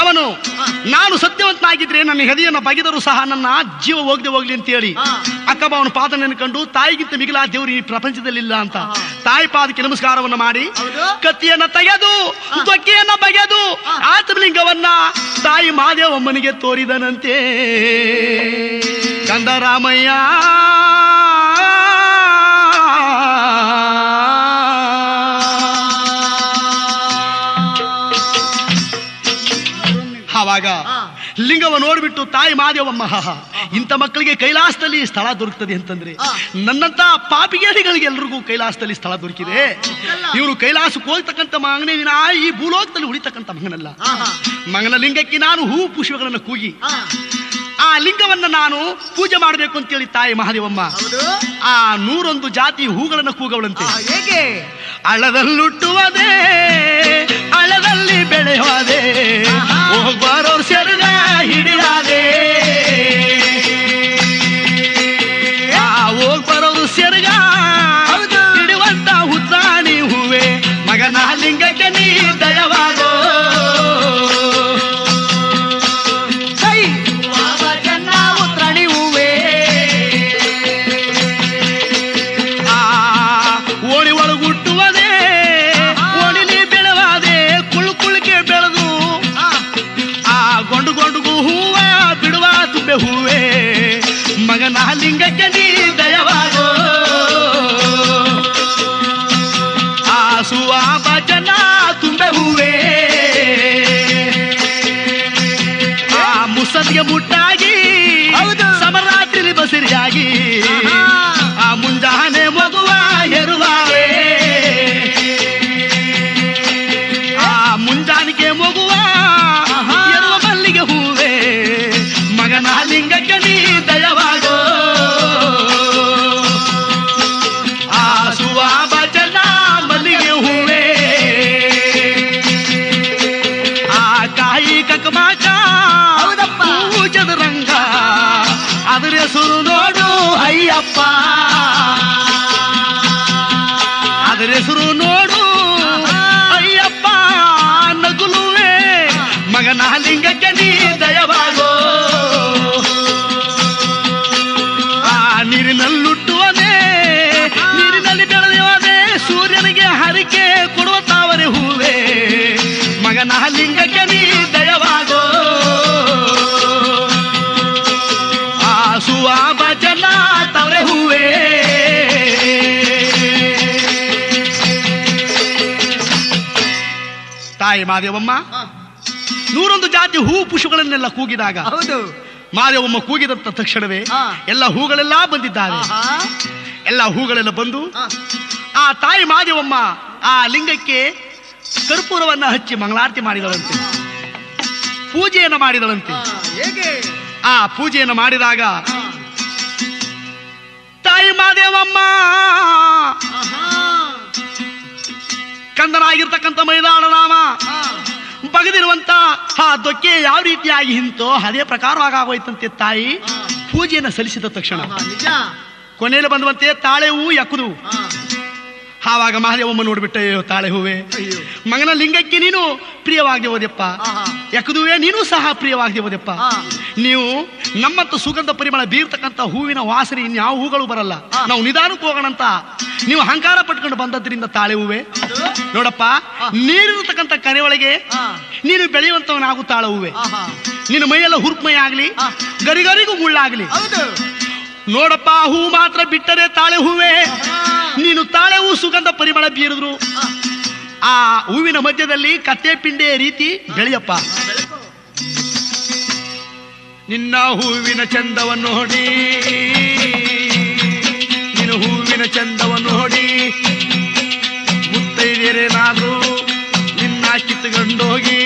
ಅವನು ನಾನು ಸತ್ಯವಂತನಾಗಿದ್ರೆ ನನ್ನ ಹೃದಯನ ಬಗೆದರೂ ಸಹ ನನ್ನ ಜೀವ ಹೋಗ್ಲಿ ಅಂತ ಹೇಳಿ ಅಕ್ಕಬ ಅವನ ಪಾದ ನೆನ್ಕೊಂಡು ತಾಯಿಗಿಂತ ಮಿಗಿಲ ದೇವರು ಈ ಪ್ರಪಂಚದಲ್ಲಿಲ್ಲ ಅಂತ ತಾಯಿ ಪಾದಕ್ಕೆ ನಮಸ್ಕಾರವನ್ನ ಮಾಡಿ ಕತ್ತಿಯನ್ನ ತೆಗೆದು ತ್ವಕ್ಕಿಯನ್ನ ಬಗೆದು ಆತ್ಮಲಿಂಗವನ್ನ ತಾಯಿ ಮಾದೇವಮ್ಮನಿಗೆ ತೋರಿದನಂತೆ. ಕಂದರಾಮಯ್ಯ ಆವಾಗ ಲಿಂಗವ ನೋಡ್ಬಿಟ್ಟು ತಾಯಿ ಮಾದೇವಮ್ಮ ಇಂಥ ಮಕ್ಕಳಿಗೆ ಕೈಲಾಸದಲ್ಲಿ ಸ್ಥಳ ದೊರಕ್ತದೆ ಅಂತಂದ್ರೆ ನನ್ನಂತ ಪಾಪಿಗೇಡಿಗಳಿಗೆ ಎಲ್ರಿಗೂ ಕೈಲಾಸದಲ್ಲಿ ಸ್ಥಳ ದೊರಕಿದೆ. ಇವರು ಕೈಲಾಸಕ್ಕೆ ಹೋಗ್ತಕ್ಕಂಥ ಮಗನೇ ವಿನ ಈ ಭೂಲೋಕದಲ್ಲಿ ಉಳಿತಕ್ಕಂಥ ಮಗನಲ್ಲ. ಮಗನ ಲಿಂಗಕ್ಕೆ ನಾನು ಹೂ ಪುಷ್ಪಗಳನ್ನು ಕೂಗಿ ಆ ಲಿಂಗವನ್ನ ನಾನು ಪೂಜೆ ಮಾಡಬೇಕು ಅಂತೇಳಿ ತಾಯಿ ಮಹಾದೇವಮ್ಮ ಆ 101 ಜಾತಿ ಹೂಗಳನ್ನು ಕೂಗವಳಂತೆ. ಹೇಗೆ ಹಳ್ಳದಲ್ಲುಟ್ಟುವುದೇ ಹಳ್ಳದಲ್ಲಿ ಬೆಳೆಯುವುದೇ ಹೋಗ್ಬಾರೋರ್ ಸೆರಗ ಹಿಡಿಯಾದೆ ಹೋಗ್ಬರೋರು ಸೆರಗ ಹಿಡಿಯುವಂತ ಉದ್ದಾಣಿ ಹೂವೆ ಮಗನ ಲಿಂಗಕ್ಕೆ ನೀ ದಯವಾಗೋ ಉತ್ರಾಣಿ ಹೂವೆ ಓಣಿ ಒಳಗುಟ್ಟುವುದೇ ಓಣಿಲಿ ಬೆಳವಾದೆ ಕುಳ್ಳಿಗೆ ಬೆಳೆದು ಆ ಗೊಂಡುಗೂ ಹೂವ ಬಿಡುವ ತುಂಬೆ ಹೂವೆ ಮಗನ ಲಿಂಗಕ್ಕೆ ನೀ ದಯವಾಗೋ ಆ ಸುವಾಬ ಜನ ತುಂಬೆ ಹೂವೆ ಆ ಮುಸದ್ಗೆ ಮುಟ್ಟಾಗಿ ಸಮರಾತ್ರಿ ಬಸರಿಯಾಗಿ ಆ ಮುಂಜಾನೆ ಮಗುವ ಹೆರುವಾವೆ ಆ ಮುಂಜಾನಿಗೆ ಮಗುವ ಹೆರುವ ಮಲ್ಲಿಗೆ ಹೂವೆ ಮಗನ ಲಿಂಗಕ್ಕೆ ನೀ ದಯವಾಗೋ ಆ ಸುವಾಬ ಜನ ಮಲ್ಲಿಗೆ ಹೂವೆ ಆ ಕಾಯಿ ಕಕಮಾಕ ಪೂಜದ ರಂಗ ಅದರ ಹೆಸರು ನೋಡು ಅಯ್ಯಪ್ಪ ಅದರ ಹೆಸರು ನೋಡು ಅಯ್ಯಪ್ಪ ನಗುಲುವೆ ಮಗನ ಲಿಂಗಕ್ಕೆ ನೀ ದಯವಾಗೋ ಆ ನೀರಿನಲ್ಲುಟ್ಟುವುದೇ ನೀರಿನಲ್ಲಿ ಬೆಳೆಯುವುದೇ ಸೂರ್ಯನಿಗೆ ಹರಿಕೆ ಕೊಡುವ ತಾವರೆ ಹೂವೆ ಮಗನ ಲಿಂಗಕ್ಕೆ ನೀ ದಯವಾಗೋ ಆ ಸುವಾಬ ಜನ ತವರೆ ಹೂವೆ ತಾಯಿ ಮಾದೇವಮ್ಮ 101 ಜಾತಿ ಹೂ ಪುಷ್ಪಗಳನ್ನೆಲ್ಲ ಕೂಗಿದಾಗ ಮಾದೇವಮ್ಮ ಕೂಗಿದಂತ ತಕ್ಷಣವೇ ಎಲ್ಲ ಹೂಗಳೆಲ್ಲ ಬಂದಿದ್ದಾರೆ. ಎಲ್ಲ ಹೂಗಳೆಲ್ಲ ಬಂದು ಆ ತಾಯಿ ಮಾದೇವಮ್ಮ ಆ ಲಿಂಗಕ್ಕೆ ಕರ್ಪೂರವನ್ನ ಹಚ್ಚಿ ಮಂಗಳಾರತಿ ಮಾಡಿದಳಂತೆ, ಪೂಜೆಯನ್ನು ಮಾಡಿದಳಂತೆ. ಆ ಪೂಜೆಯನ್ನು ಮಾಡಿದಾಗ ತಾಯಿ ಮಾದೇವಮ್ಮ ಕಂದನಾಗಿರ್ತಕ್ಕಂಥ ಮೈದಾನ ನಾಮ ಬಗದಿರುವಂತ ಆ ದೊಕ್ಕೆ ಯಾವ ರೀತಿಯಾಗಿ ಹಿಂತೋ ಅದೇ ಪ್ರಕಾರವಾಗಿ ಆಗೋಯ್ತಂತೆ ತಾಯಿ. ಪೂಜೆಯನ್ನು ಸಲ್ಲಿಸಿದ ತಕ್ಷಣ ನಿಜ ಕೊನೆಯಲ್ಲಿ ಬಂದಂತೆ ತಾಳೆ ಹೂವು ಎಕ್ಕುದು. ಆವಾಗ ಮಹಾದೇವಮ್ಮ ನೋಡ್ಬಿಟ್ಟೆ, ತಾಳೆ ಹೂವೆ ಮಗನ ಲಿಂಗಕ್ಕೆ ನೀನು ಪ್ರಿಯವಾಗಿ ಹೋದೆಪ್ಪ, ಎಕ್ಕದುವೆ ನೀನು ಸಹ ಪ್ರಿಯವಾಗಿ ಹೋದೆಪ್ಪ. ನೀವು ನಮ್ಮಂತ ಸುಗಂಧ ಪರಿಮಳ ಬೀರ್ತಕ್ಕಂಥ ಹೂವಿನ ವಾಸನೆ ಇನ್ಯಾವ ಹೂಗಳು ಬರಲ್ಲ, ನಾವು ನಿಧಾನಕ್ಕೆ ಹೋಗೋಣಂತ ನೀವು ಅಹಂಕಾರ ಪಟ್ಕೊಂಡು ಬಂದದ್ರಿಂದ ತಾಳೆ ಹೂವೆ ನೋಡಪ್ಪ, ನೀರಿರತಕ್ಕಂಥ ಕರೆ ಒಳಗೆ ನೀನು ಬೆಳೆಯುವಂತವನಾಗು ತಾಳೆ ಹೂವೆ. ನಿನ್ನ ಮೈಯೆಲ್ಲ ಹುರುಪ್ಮೈ ಆಗ್ಲಿ, ಗರಿಗರಿಗೂ ಮುಳ್ಳಾಗ್ಲಿ. ನೋಡಪ್ಪ, ಹೂ ಮಾತ್ರ ಬಿಟ್ಟರೆ ತಾಳೆ ಹೂವೆ, ನೀನು ತಾಳೆ ಹೂ ಸುಗಂಧ ಪರಿಮಳ ಬೀರಿದ್ರು ಆ ಹೂವಿನ ಮಧ್ಯದಲ್ಲಿ ಕತ್ತೆ ಪಿಂಡೆ ರೀತಿ ಬೆಳೆಯಪ್ಪ. ನಿನ್ನ ಹೂವಿನ ಚಂದವನ್ನು ನೋಡಿ, ನಿನ್ನ ಹೂವಿನ ಚಂದವನ್ನು ನೋಡಿ ಮುತ್ತೈದೆಯರೇನಾದ್ರು ನಿನ್ನ ಕಿತ್ತುಕೊಂಡೋಗಿ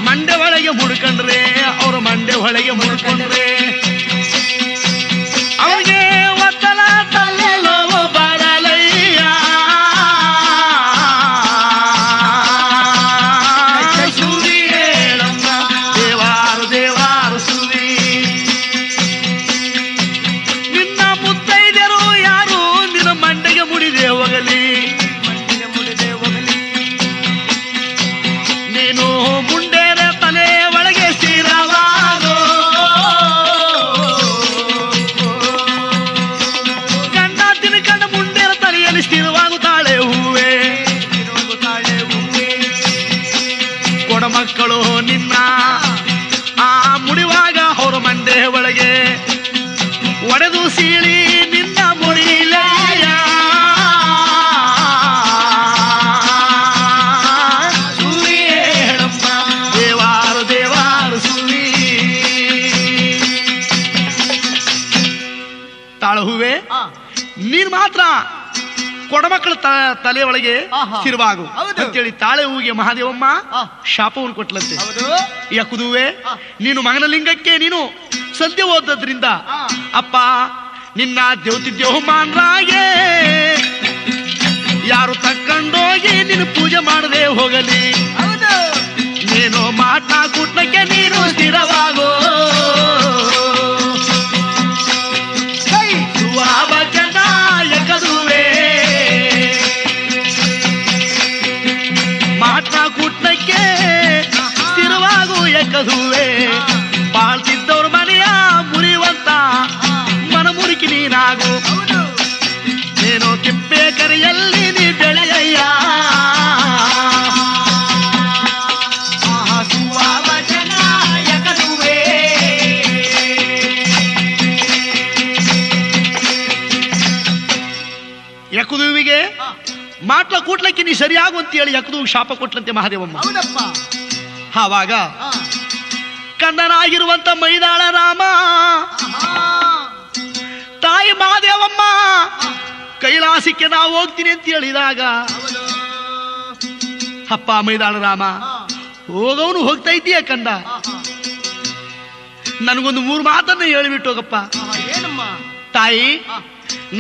ಮಂಡೆ ಒಳಗೆ ಮುಡ್ಕೊಂಡ್ರೆ, ಅವ್ರ ಮಂಡೆ ಒಳಗೆ ಮುಡ್ಕೊಂಡ್ರೆ ಅವರಿಗೆ ಒತ್ತಲ ತಲೆಲೋ ಬರಲಯ್ಯ. ಸುವಿ ಹೇಳಮ್ಮ ದೇವಾರು ದೇವಾರು ಸುವಿ, ನಿನ್ನ ಮುತ್ತೈದೆರು ಯಾರು ನಿನ್ನ ಮಂಡೆಗೆ ಮುಡಿದೆ ಹೋಗಲಿ, ಮುಡಿದೆ ಹೋಗಲಿ. ನೀನು ಮುಂಡೆರ ತಲೆ ಒಳಗೆ ಸ್ಥಿರವಾಗೋ, ಗಂಡ ತಿನ್ಕಂಡ ಮುಂಡೆರ ತಲೆಯಲ್ಲಿ ಸ್ಥಿರವಾಗುತ್ತಾಳೆ ಹೂವೆ, ಕೊಡಮಕ್ಕಳು ನಿನ್ನ ಆ ಮುಡಿವಾಗ ಅವ್ರ ಮಂಡೆ ಒಳಗೆ ಒಡೆದು ಸೀಳಿ ನಿನ್ನ ಮುಡಿಲೆಯ. ಸುವಿ ಹೇಳಮ್ಮ ದೇವಾರು ದೇವಾರು ಸುವಿ. ತಾಳು ಹೂವೆ, ನೀನು ಮಾತ್ರ ಕೊಡಮಕ್ಕಳ ತಲೆ ಒಳಗೆ ಸ್ಥಿರವಾಗು ಅಂತೇಳಿ ತಾಳೆ ಹೂವಿಗೆ ಮಹಾದೇವಮ್ಮ ಶಾಪವನ್ನು ಕೊಟ್ಲಂತೆ. ಯಾಕುದುವೆ, ನೀನು ಮಗನ ಲಿಂಗಕ್ಕೆ ನೀನು ಸದ್ಯ ಓದದ್ರಿಂದ ಅಪ್ಪ ನಿನ್ನ ದೇವಮಾನ್ರಾಗೆ ಯಾರು ತಕ್ಕಂಡೋಗಿ ನೀನು ಪೂಜೆ ಮಾಡದೆ ಹೋಗಲಿ, ನೀನು ಮಾಟ ಕೂಟಕ್ಕೆ ನೀನು ಸ್ಥಿರವಾಗೋ. ಮಾಟ ಕೂಟಕ್ಕೆ ಸ್ಥಿರವಾಗು ಎಕ್ಕದುವೆ, ಬಾಳ್ತಿದ್ದವ್ರ ಮನೆಯ ಮುರಿಯುವಂತ ಮನಮುರುಕಿ ನೀನಾಗು. ನೀನು ತಿಪ್ಪೆ ಕರೆಯಲ್ಲಿ ನೀ ಬೆಳೆಯಯ್ಯ. ಯಕುದುವಿಗೆ ಮಾಟ್ಲ ಕೂಟ್ಲಕ್ಕೆ ನೀ ಸರಿಯಾಗು ಅಂತ ಹೇಳಿ ಯಕುದು ಶಾಪ ಕೊಟ್ಲಂತೆ ಮಹಾದೇವಮ್ಮ. ಆವಾಗ ಕಂದನಾಗಿರುವಂತ ಮೈದಾಳ ರಾಮ ತಾಯಿ ಮಹಾದೇವಮ್ಮ ಕೈಲಾಸಕ್ಕೆ ನಾವು ಹೋಗ್ತೀನಿ ಅಂತ ಹೇಳಿದಾಗ ಅಪ್ಪ ಮೈದಾಳ ರಾಮ ಹೋಗವನು ಹೋಗ್ತಾ ಇದ್ದೀಯ ಕಂದ, ನನಗೊಂದು 3 ಮಾತನ್ನ ಹೇಳಿಬಿಟ್ಟು ಹೋಗಪ್ಪ. ತಾಯಿ,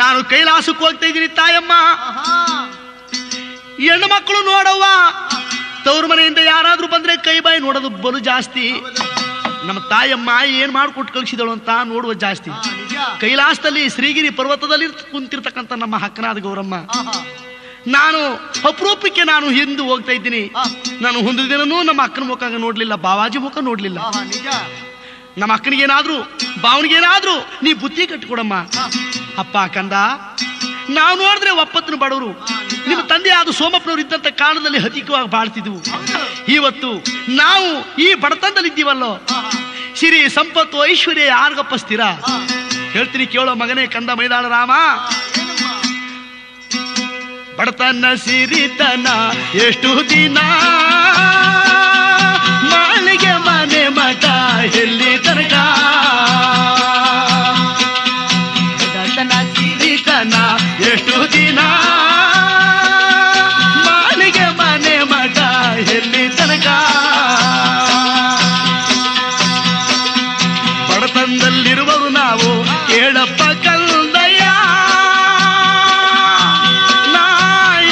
ನಾನು ಕೈಲಾಸಕ್ಕೆ ಹೋಗ್ತಾ ಇದ್ದೀನಿ ತಾಯಮ್ಮ. ಹೆಣ್ಣು ಮಕ್ಕಳು ನೋಡವ್ವ, ತವ್ರ ಮನೆಯಿಂದ ಯಾರಾದ್ರೂ ಬಂದ್ರೆ ಕೈ ಬಾಯಿ ನೋಡೋದು ಬಲು ಜಾಸ್ತಿ. ನಮ್ಮ ತಾಯಮ್ಮ ಏನ್ ಮಾಡ್ಕೊಟ್ಟು ಕಳಿಸಿದಳು ಅಂತ ನೋಡುವ ಜಾಸ್ತಿ. ಕೈಲಾಸದಲ್ಲಿ ಶ್ರೀಗಿರಿ ಪರ್ವತದಲ್ಲಿ ಕುಂತಿರ್ತಕ್ಕಂಥ ನಮ್ಮ ಹಕ್ಕನಾದ ಗೌರಮ್ಮ, ನಾನು ಅಪರೂಪಕ್ಕೆ ನಾನು ಹಿಂದೆ ಹೋಗ್ತಾ ಇದ್ದೀನಿ. ನಾನು ಒಂದು ದಿನನೂ ನಮ್ಮ ಅಕ್ಕನ ಮುಖ ನೋಡ್ಲಿಲ್ಲ, ಬಾವಾಜಿ ಮುಖ ನೋಡ್ಲಿಲ್ಲ. ನಮ್ಮ ಅಕ್ಕನಿಗೇನಾದ್ರೂ ಬಾವನಿಗೇನಾದ್ರೂ ನೀ ಬುದ್ಧಿ ಕಟ್ಟಿಕೊಡಮ್ಮ. ಅಪ್ಪ ಕಂದ, ನಾವು ನೋಡಿದ್ರೆ ಒಪ್ಪತ್ತಿನ ಬಡವರು, ನಿಮ್ಮ ತಂದೆ ಆದ ಸೋಮಪ್ಪನವರು ಇದ್ದಂತ ಕಾಲದಲ್ಲಿ ಅಧಿಕವಾಗಿ ಬಾಳ್ತಿದ್ವು. ಇವತ್ತು ನಾವು ಈ ಬಡತನದಲ್ಲಿ ಇದ್ದೀವಲ್ಲೋ, ಸಿರಿ ಸಂಪತ್ತು ಐಶ್ವರ್ಯ ಯಾರಿಗಪ್ಪ ಸ್ಥಿರ? ಹೇಳ್ತೀನಿ ಕೇಳೋ ಮಗನೇ ಕಂದ ಮೈದಾಳ ರಾಮ. ಬಡತನ ಸಿರಿತನ ಎಷ್ಟು ದಿನ, ಮಾಳಿಗೆ ಮನೆ ಮಠ ಎಲ್ಲಿ ತನಕ? ಬಡತನ ಸಿರಿತನ ಎಷ್ಟು ದಿನ, ಮಾಳಿಗೆ ಮನೆ ಮಠ ಎಲ್ಲಿ ತನಕ? ಬಡತನದಲ್ಲಿರುವರು ನಾವು ಕೇಳಪ್ಪ ಕಂದಯ್ಯ, ನಾ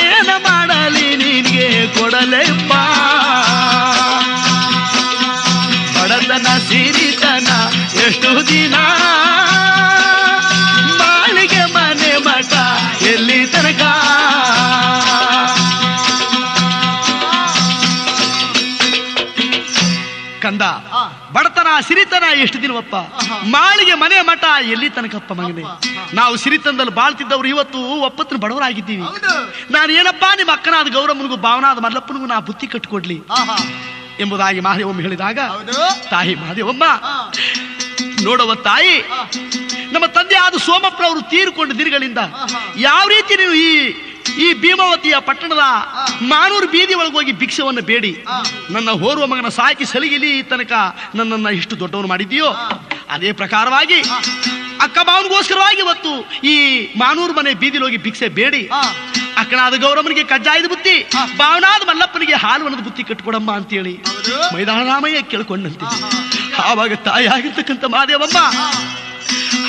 ಏನ ಮಾಡಲಿ ನಿನಗೆ ಕೊಡಲೆಪ್ಪ? ಬಡತನ ಸಿರಿತನ ಎಷ್ಟು ದಿನ, ಕಂದ ಬಡತನ ಸಿರಿತನ ಎಷ್ಟು ದಿನವಪ್ಪ, ಮಾಳಿಗೆ ಮನೆ ಮಠ ಎಲ್ಲಿ ತನಕಪ್ಪ ಮಗನೇ. ನಾವು ಸಿರಿತನದಲ್ಲಿ ಬಾಳ್ತಿದ್ದವ್ರು ಇವತ್ತು ಒಪ್ಪತ್ತಿನ ಬಡವರಾಗಿದ್ದೀವಿ. ನಾನು ಏನಪ್ಪ ನಿಮ್ಮ ಅಕ್ಕನಾದ ಗೌರಮ್ಮನಿಗೂ ಭಾವನಾದ ಮಲ್ಲಪ್ಪನಿಗೂ ನಾ ಬುತ್ತಿ ಕಟ್ಟಿಕೊಡ್ಲಿ ಎಂಬುದಾಗಿ ಮಹಾದೇವಮ್ಮ ಹೇಳಿದಾಗ, ತಾಯಿ ಮಹಾದೇವಮ್ಮ ನೋಡುವ ತಾಯಿ, ನಮ್ಮ ತಂದೆ ಆದ ಸೋಮಪ್ಪನವರು ತೀರಿಕೊಂಡ ದಿನಗಳಿಂದ ಯಾವ ರೀತಿ ನೀವು ಈ ಭೀಮಾವತಿಯ ಪಟ್ಟಣದ ಮಾನೂರು ಬೀದಿ ಒಳಗೆ ಹೋಗಿ ಭಿಕ್ಷವನ್ನು ಬೇಡಿ ನನ್ನ ಓರ್ವ ಮಗನ ಸಾಕಿ ಸಲಿಗಿಲಿ ತನಕ ನನ್ನನ್ನು ಇಷ್ಟು ದೊಡ್ಡವನು ಮಾಡಿದ್ದೀಯೋ, ಅದೇ ಪ್ರಕಾರವಾಗಿ ಅಕ್ಕ ಮಾವನಿಗೋಸ್ಕರವಾಗಿ ಇವತ್ತು ಈ ಮಾನೂರು ಮನೆ ಬೀದಿಲಿ ಹೋಗಿ ಭಿಕ್ಷೆ ಬೇಡಿ ಅಕ್ಕನಾದ ಗೌರಮ್ಮನಿಗೆ ಕಜ್ಜಾಯದ ಬುತ್ತಿ, ಭಾವನಾದ ಮಲ್ಲಪ್ಪನಿಗೆ ಹಾಲುವನದ ಬುತ್ತಿ ಕಟ್ಕೊಡಮ್ಮ ಅಂತೇಳಿ ಮೈದಾನ ರಾಮಯ್ಯ ಕೇಳ್ಕೊಂಡಂತೆ. ಆವಾಗ ತಾಯಿ ಆಗಿರ್ತಕ್ಕಂಥ ಮಹಾದೇವಮ್ಮ,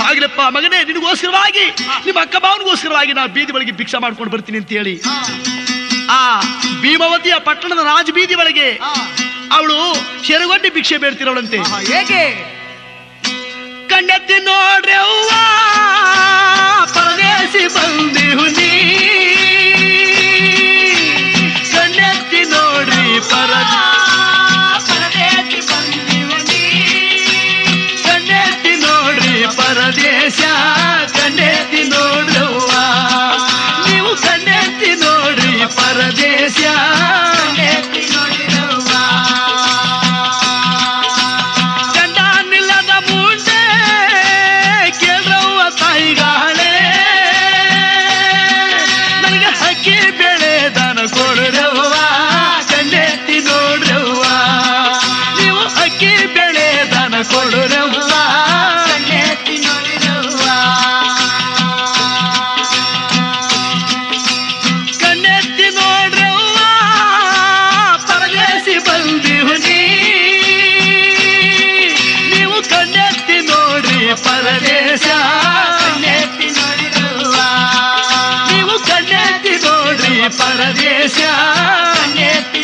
ಆಗ್ಲಪ್ಪ ಮಗನೇ, ನಿನಗೋಸ್ಕರವಾಗಿ ನಿಮ್ಮ ಅಕ್ಕ ಭಾವನಿಗೋಸ್ಕರವಾಗಿ ನಾ ಬೀದಿ ಒಳಗೆ ಭಿಕ್ಷಾ ಮಾಡ್ಕೊಂಡು ಬರ್ತೀನಿ ಅಂತ ಹೇಳಿ ಆ ಭೀಮಾವತಿಯ ಪಟ್ಟಣದ ರಾಜ ಬೀದಿ ಒಳಗೆ ಅವಳು ಶೆರಗೊಡ್ಡಿ ಭಿಕ್ಷೆ ಬೇಡ್ತಿರೋಳಂತೆ. ಹೇಗೆ? ಕಣ್ಣೆತ್ತಿ ನೋಡ್ರಿ ಅವ್ವ ಪರದೇಶಿ ಬಂದಿಹು ನೀ, ಕಣ್ಣೆತ್ತಿ ನೋಡ್ರಿ ಪರದೇಶಿ ಬಂದಿಹು ನೀ, ಕಣ್ಣೆತ್ತಿ ನೋಡ್ರಿ ಪರದೇಶ, ಕಣ್ಣೆತ್ತಿ ನೋಡ್ರವ್ವ ನೀವು, ಕಣ್ಣೆತ್ತಿ ನೋಡ್ರಿ ಪರದೇಶ, ಕಣ್ಣೆತ್ತಿ ನೋಡಿರವ್ವ. ಗಂಡ ನಿಲ್ಲದ ಮುಂಡೆ ಕೇಳ್ರವ್ವ ತಾಯಿಗಾಳೆ, ನನಗೆ ಹಕ್ಕಿ ಬೆಳೆ ದನ ಕೊಡ್ರವ್ವ, ಕಣ್ಣೆತ್ತಿ ನೋಡ್ರವ್ವ ನೀವು, ಅಕ್ಕಿ ಬೆಳೆ ದನ ಕೊಡ್ರವ್ವ, ಕಣ್ಣೆತ್ತಿ ನೋಡಿರವ್ವ. ಕಣ್ಣೆತ್ತಿ ನೋಡ್ರವ್ವ ಪರದೇಶಿ ಬಂದಿಹು ನೀ, ನೀವು ಕಣ್ಣೆತ್ತಿ ನೋಡ್ರಿ ಪರದೇಶ, ಕಣ್ಣೆತ್ತಿ ನೋಡಿರವ್ವ. ನೀವು ಕಣ್ಣೆತ್ತಿ ನೋಡ್ರಿ ಪರದೇಶ, ಕಣ್ಣೆತ್ತಿ